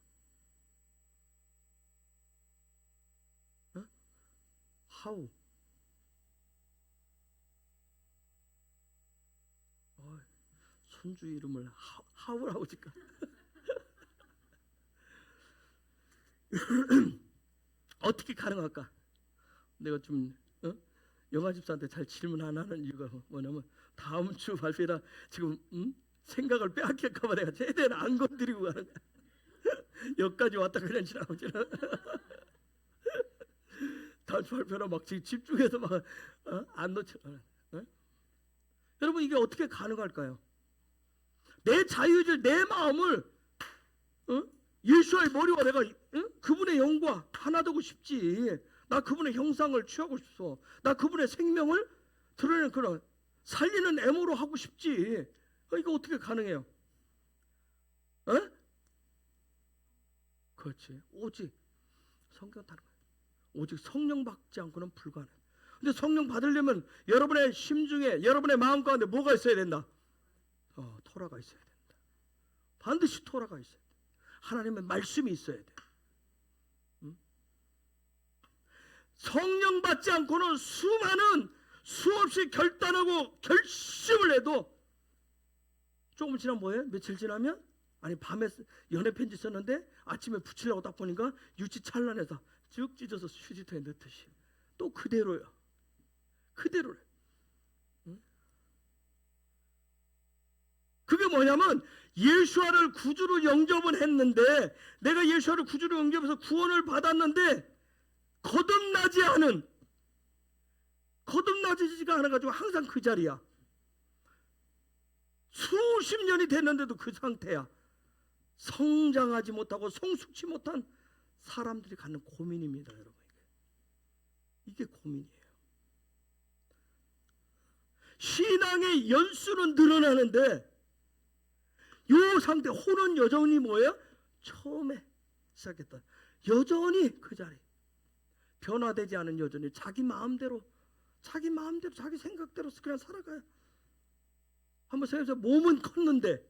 How? 손주 이름을 How라고 지까. 어떻게 가능할까? 내가 좀 영화 집사한테 잘 질문 안 하는 이유가 뭐냐면 다음 주 발표라 지금 생각을 빼앗길까 봐 내가 최대한 안 건드리고 가는 거야. 여기까지 왔다 그냥 지나고 다음 주 발표라 막 지금 집중해서 막 안 놓쳐. 여러분 이게 어떻게 가능할까요? 내 자유의지를 내 마음을 예수의 머리와 내가 그분의 영과 하나 되고 싶지. 나 그분의 형상을 취하고 싶어. 나 그분의 생명을 드러내는 그런 살리는 애모로 하고 싶지. 이거 어떻게 가능해요? 그렇지. 오직 성경 타는 거예요. 오직 성령 받지 않고는 불가능해. 근데 성령 받으려면 여러분의 심중에 여러분의 마음 가운데 뭐가 있어야 된다? 토라가 있어야 된다. 반드시 토라가 있어야 돼. 하나님의 말씀이 있어야 돼. 성령 받지 않고는 수없이 결단하고 결심을 해도 조금 지나면 뭐예요? 며칠 지나면 아니 밤에 연애 편지 썼는데 아침에 붙이려고 딱 보니까 유치찬란해서 쭉 찢어서 휴지통에 넣듯이 또 그대로요. 그대로래. 그게 뭐냐면 예수와를 구주로 영접은 했는데, 내가 예수와를 구주로 영접해서 구원을 받았는데 거듭나지가 않아가지고 항상 그 자리야. 수십 년이 됐는데도 그 상태야. 성장하지 못하고 성숙치 못한 사람들이 갖는 고민입니다, 여러분. 이게 고민이에요. 신앙의 연수는 늘어나는데 이 상태, 혼은 여전히 뭐예요? 처음에 시작했던 여전히 그 자리, 변화되지 않은 여전히 자기 마음대로 자기 생각대로 그냥 살아가요. 한번 생각해보세요. 몸은 컸는데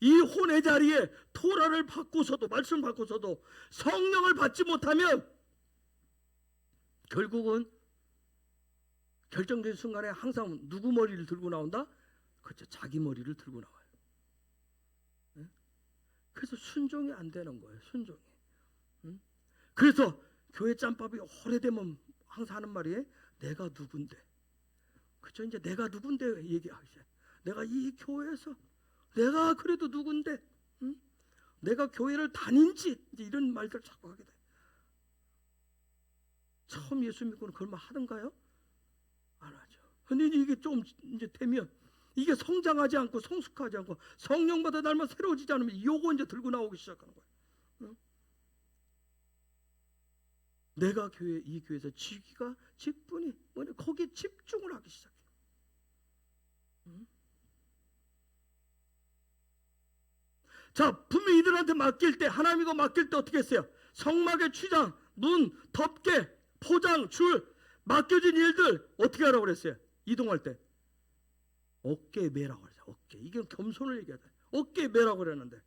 이 혼의 자리에 토라를 받고서도, 말씀을 받고서도 성령을 받지 못하면 결국은 결정적인 순간에 항상 누구 머리를 들고 나온다? 그렇죠. 자기 머리를 들고 나와요. 네? 그래서 순종이 안 되는 거예요. 순종이. 그래서 교회 짬밥이 오래되면 항상 하는 말이 내가 누군데. 그렇죠. 이제 내가 누군데 얘기하시. 내가 이 교회에서 내가 그래도 누군데, 내가 교회를 다닌지, 이제 이런 말들 자꾸 하게 돼. 처음 예수 믿고는 그런 말 하던가요? 안 하죠. 근데 이게 좀 이제 되면 이게 성장하지 않고 성숙하지 않고 성령보다 닮아 새로워지지 않으면 요거 이제 들고 나오기 시작하는 거예요. 내가 이 교회에서 직분이 뭐냐, 거기에 집중을 하기 시작해요. 자, 분명히 이들한테 맡길 때, 하나님이고 맡길 때 어떻게 했어요? 성막의 취장, 문, 덮개, 포장, 줄, 맡겨진 일들 어떻게 하라고 그랬어요? 이동할 때 어깨에 매라고 그랬어요. 어깨. 이게 겸손을 얘기하다. 어깨에 매라고 그랬는데,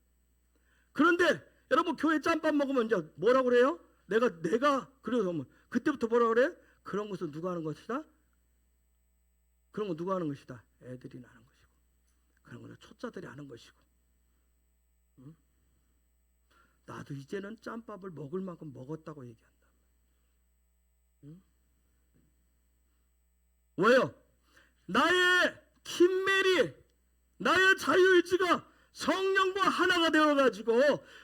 그런데 여러분 교회 짬밥 먹으면 이제 뭐라고 그래요? 내가 그래서 그때부터 뭐라고 그래? 그런 것은 누가 하는 것이다? 그런 거 누가 하는 것이다? 애들이 하는 것이고, 그런 거는 초짜들이 하는 것이고. 나도 이제는 짬밥을 먹을 만큼 먹었다고 얘기한다. 왜요? 나의 킴멜이, 나의 자유의지가 성령과 하나가 되어가지고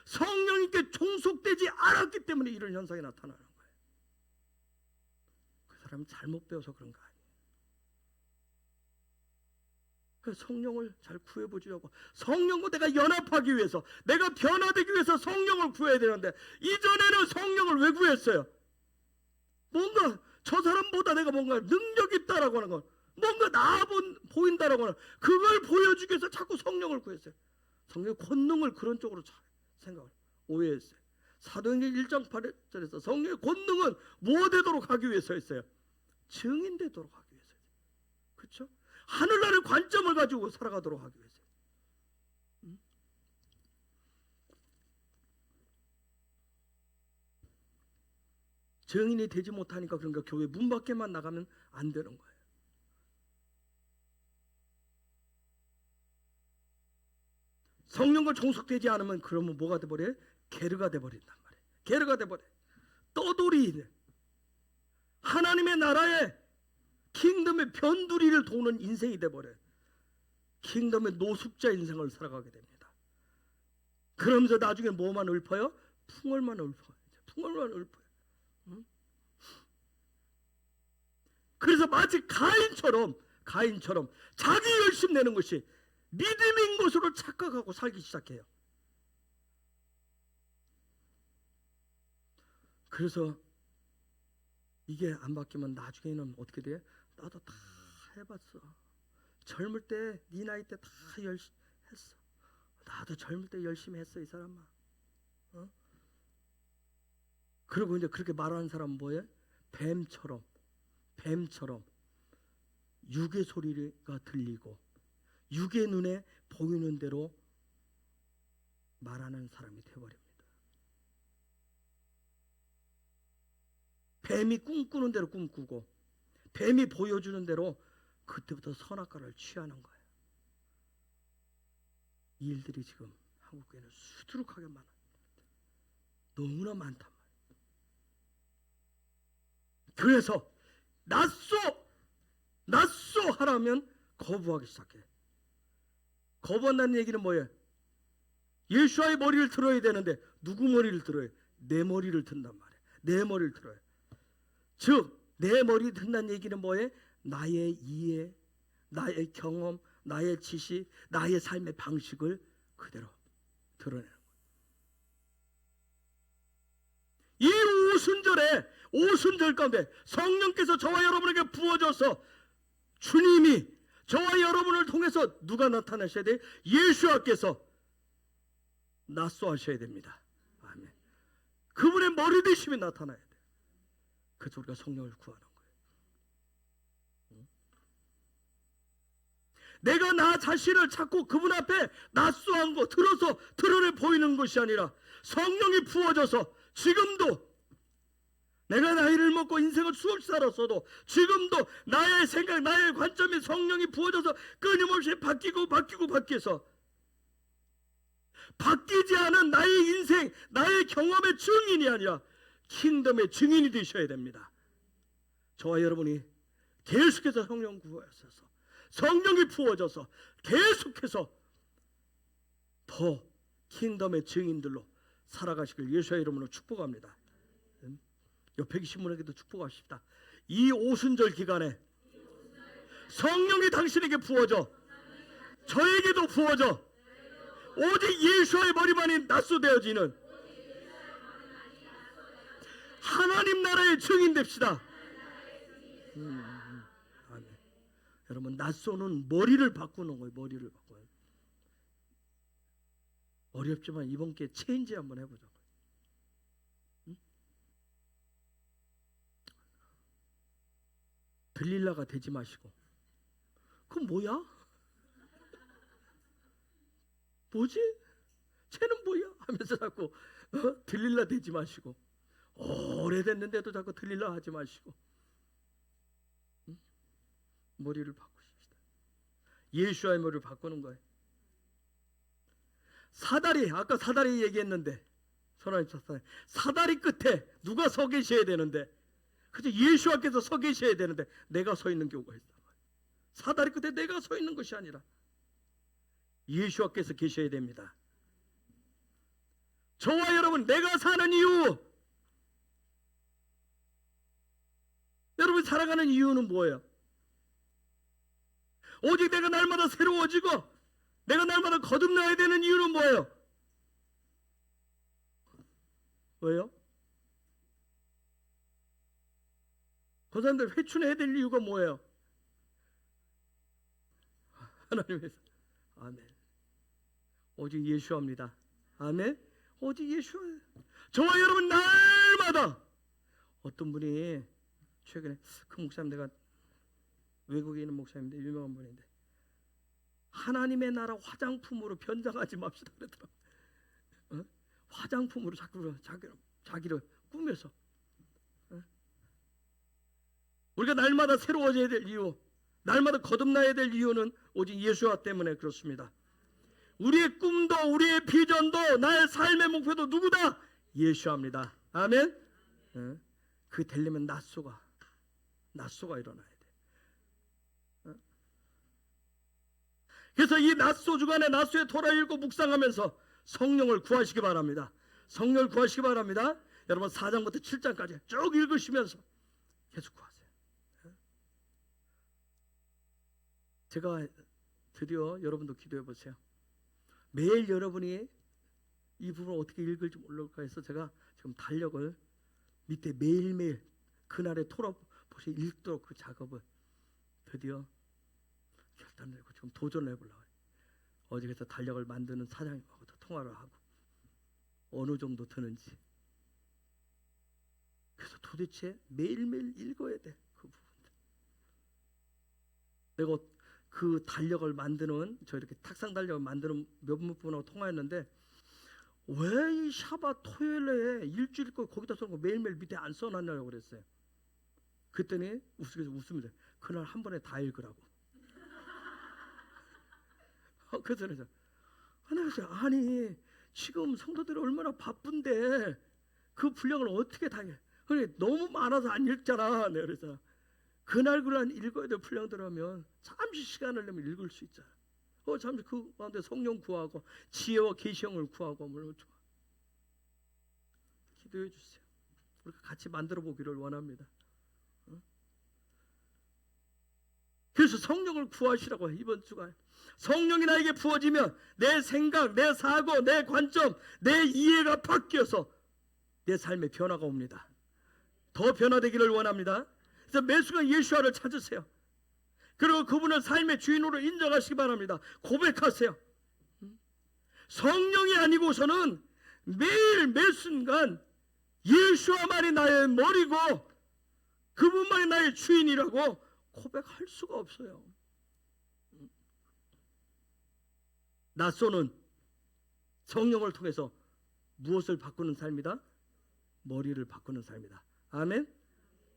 성령님께 종속되지 않았기 때문에 이런 현상이 나타나는 거예요. 그 사람은 잘못 배워서 그런 거 아니에요. 성령을 잘 구해보자고, 성령과 내가 연합하기 위해서, 내가 변화되기 위해서 성령을 구해야 되는데, 이전에는 성령을 왜 구했어요? 뭔가 저 사람보다 내가 뭔가 능력이 있다라고 하는 건, 뭔가 나아 보인다라고 하는, 그걸 보여주기 위해서 자꾸 성령을 구했어요. 성령의 권능을 그런 쪽으로 생각을 오해했어요. 사도행전 1장 8절에서 성령의 권능은 뭐 되도록 하기 위해서 했어요? 증인 되도록 하기 위해서. 그렇죠? 하늘나라의 관점을 가지고 살아가도록 하기 위해서. 증인이 되지 못하니까, 그러니까 교회 문 밖에만 나가면 안 되는 거예요. 성령과 종속되지 않으면 그러면 뭐가 돼버려요? 게르가 돼버린단 말이에요. 게르가 돼버려요. 떠돌이, 하나님의 나라에 킹덤의 변두리를 도는 인생이 돼버려요. 킹덤의 노숙자 인생을 살아가게 됩니다. 그러면서 나중에 뭐만 읊어요? 풍월만 읊어요. 풍월만 읊어요. 그래서 마치 가인처럼 자기 열심 내는 것이 믿음인 것으로 착각하고 살기 시작해요. 그래서 이게 안 바뀌면 나중에는 어떻게 돼요? 나도 다 해봤어. 젊을 때, 네 나이 때 다 열심히 했어. 나도 젊을 때 열심히 했어, 이 사람아. 그리고 이제 그렇게 말하는 사람은 뭐예요? 뱀처럼 육의 소리가 들리고 육의 눈에 보이는 대로 말하는 사람이 되어버립니다. 뱀이 꿈꾸는 대로 꿈꾸고 뱀이 보여주는 대로 그때부터 선악과를 취하는 거예요. 이 일들이 지금 한국교회는 수두룩하게 많아요. 너무나 많단 말이에요. 그래서 낫소 하라면 거부하기 시작해. 거부한다는 얘기는 뭐예요? 예수와의 머리를 들어야 되는데 누구 머리를 들어요? 내 머리를 든단 말이에요. 내 머리를 들어요. 즉 내 머리 든다는 얘기는 뭐예요? 나의 이해, 나의 경험, 나의 지식, 나의 삶의 방식을 그대로 드러내는 거예요. 이 오순절 가운데 성령께서 저와 여러분에게 부어져서 주님이 저와 여러분을 통해서 누가 나타나셔야 돼요? 예수와께서 낫소하셔야 됩니다. 아멘. 그분의 머리 되심이 나타나야 돼요. 그래서 우리가 성령을 구하는 거예요. 내가 나 자신을 찾고 그분 앞에 낫소한 거 들어서 드러내 보이는 것이 아니라 성령이 부어져서 지금도 내가 나이를 먹고 인생을 수없이 살았어도 지금도 나의 생각, 나의 관점이 성령이 부어져서 끊임없이 바뀌어서 바뀌지 않은 나의 인생, 나의 경험의 증인이 아니라 킹덤의 증인이 되셔야 됩니다. 저와 여러분이 계속해서 성령 구하셔서 성령이 부어져서 계속해서 더 킹덤의 증인들로 살아가시길 예수의 이름으로 축복합니다. 옆에 계신 분에게도 축복하십시다. 이 오순절 기간에 성령이 당신에게 부어져 저에게도 부어져 오직 예수의 머리만이 낫소되어지는 하나님 나라의 증인 됩시다. 아멘. 여러분 낫소는 머리를 바꾸는 거예요. 머리를 바꿔요. 어렵지만 이번 기회에 체인지 한번 해보자고요. 들릴라가 되지 마시고 그건 뭐야? 뭐지? 쟤는 뭐야? 하면서 자꾸 들릴라 되지 마시고 오래됐는데도 자꾸 들릴라 하지 마시고 머리를 바꾸십시다. 예수와의 머리를 바꾸는 거예요. 사다리 아까 사다리 얘기했는데 사다리 끝에 누가 서 계셔야 되는데 그저 예수와께서 서 계셔야 되는데 내가 서 있는 경우가 있단 말이에요. 사다리 끝에 내가 서 있는 것이 아니라 예수와께서 계셔야 됩니다. 저와 여러분 내가 사는 이유 여러분 살아가는 이유는 뭐예요? 오직 내가 날마다 새로워지고 내가 날마다 거듭나야 되는 이유는 뭐예요? 왜요? 그 사람들 회춘해야 될 이유가 뭐예요? 하나님께서 아멘. 오직 예수합니다. 아멘. 오직 예수예요. 저와 여러분 날마다 어떤 분이 최근에 그 목사님 내가 외국에 있는 목사님인데 유명한 분인데 하나님의 나라 화장품으로 변장하지 맙시다 그러더라고요. 화장품으로 자꾸 자기를 꾸며서 우리가 날마다 새로워져야 될 이유 날마다 거듭나야 될 이유는 오직 예수와 때문에 그렇습니다. 우리의 꿈도 우리의 비전도 나의 삶의 목표도 누구다? 예수합니다. 아멘. 그 되려면 낫소가 일어나야 돼. 그래서 이 낫소 주간에 낫소의 토라 읽고 묵상하면서 성령을 구하시기 바랍니다. 성령을 구하시기 바랍니다. 여러분 4장부터 7장까지 쭉 읽으시면서 계속 구하세요. 제가 드디어 여러분도 기도해 보세요. 매일 여러분이 이 부분을 어떻게 읽을지 모를까 해서 제가 지금 달력을 밑에 매일매일 그날의 토라 보시 읽도록 그 작업을 드디어 결단을 내고 지금 도전을 해보려고 해요. 어제 그래서 달력을 만드는 사장님하고도 통화를 하고 어느 정도 드는지 그래서 도대체 매일매일 읽어야 돼. 그 부분들 내가 그 달력을 만드는 저 이렇게 탁상 달력을 만드는 몇몇 분하고 통화했는데 왜 이 샤바 토요일에 일주일 거 거기다 써놓고 매일매일 밑에 안 써놨냐고 그랬어요. 그랬더니 웃습니다. 그날 한 번에 다 읽으라고. 그래서 내가 아니 지금 성도들이 얼마나 바쁜데 그 분량을 어떻게 다 해? 그래 너무 많아서 안 읽잖아. 내가 그래서 그날 읽어야 될 분량들하면 잠시 시간을 내면 읽을 수 있잖아. 잠시 그 가운데 성령 구하고 지혜와 계시형을 구하고 물론 좋아. 기도해 주세요. 우리가 같이 만들어 보기를 원합니다. 그래서 성령을 구하시라고 해요. 이번 주간 성령이 나에게 부어지면 내 생각, 내 사고, 내 관점, 내 이해가 바뀌어서 내 삶에 변화가 옵니다. 더 변화되기를 원합니다. 그래서 매 순간 예수와를 찾으세요. 그리고 그분을 삶의 주인으로 인정하시기 바랍니다. 고백하세요. 성령이 아니고서는 매일 매 순간 예수와만이 나의 머리고 그분만이 나의 주인이라고 고백할 수가 없어요. 낫소는 성령을 통해서 무엇을 바꾸는 삶이다? 머리를 바꾸는 삶이다. 아멘.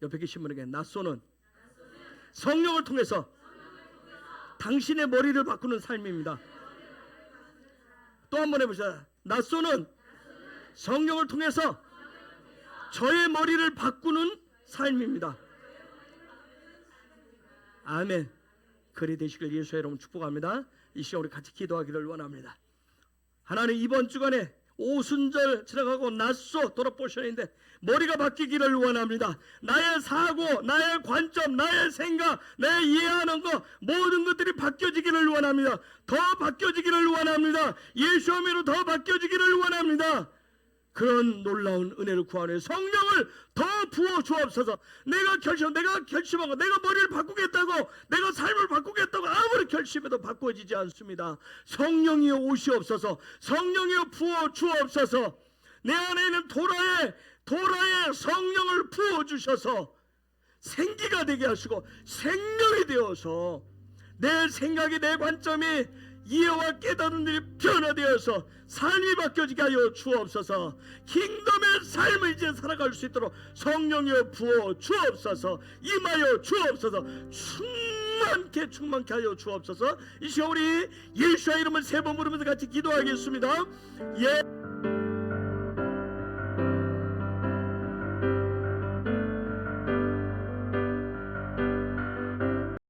옆에 계신 분에게 낫소는 성령을 통해서 당신의 머리를 바꾸는 삶입니다. 또 한 번 해보자. 낫소는 성령을 통해서 저의 머리를 바꾸는 삶입니다. 아멘. 그리 되시길 예수의 이름으로 축복합니다. 이 시간 우리 같이 기도하기를 원합니다. 하나님 이번 주간에 오순절 지나가고 낫소 돌아보셨는데 머리가 바뀌기를 원합니다. 나의 사고, 나의 관점, 나의 생각, 내 이해하는 것 모든 것들이 바뀌어지기를 원합니다. 더 바뀌어지기를 원합니다. 예수의 이름으로 더 바뀌어지기를 원합니다. 그런 놀라운 은혜를 구하는 성령을 더 부어 주옵소서. 내가 결심하고 내가 머리를 바꾸겠다고 내가 삶을 바꾸겠다고 아무리 결심해도 바꿔지지 않습니다. 성령이여 오시옵소서. 성령이여 부어 주옵소서. 내 안에 있는 도라의 성령을 부어 주셔서 생기가 되게 하시고 생명이 되어서 내 생각이 내 관점이 이해와 깨달은 일이 변화되어서 삶이 바뀌어지게 하여 주옵소서. 킹덤의 삶을 이제 살아갈 수 있도록 성령이여 부어 주옵소서. 임하여 주옵소서. 충만케 하여 주옵소서. 이 시간 우리 예수의 이름을 세 번 부르면서 같이 기도하겠습니다. 예.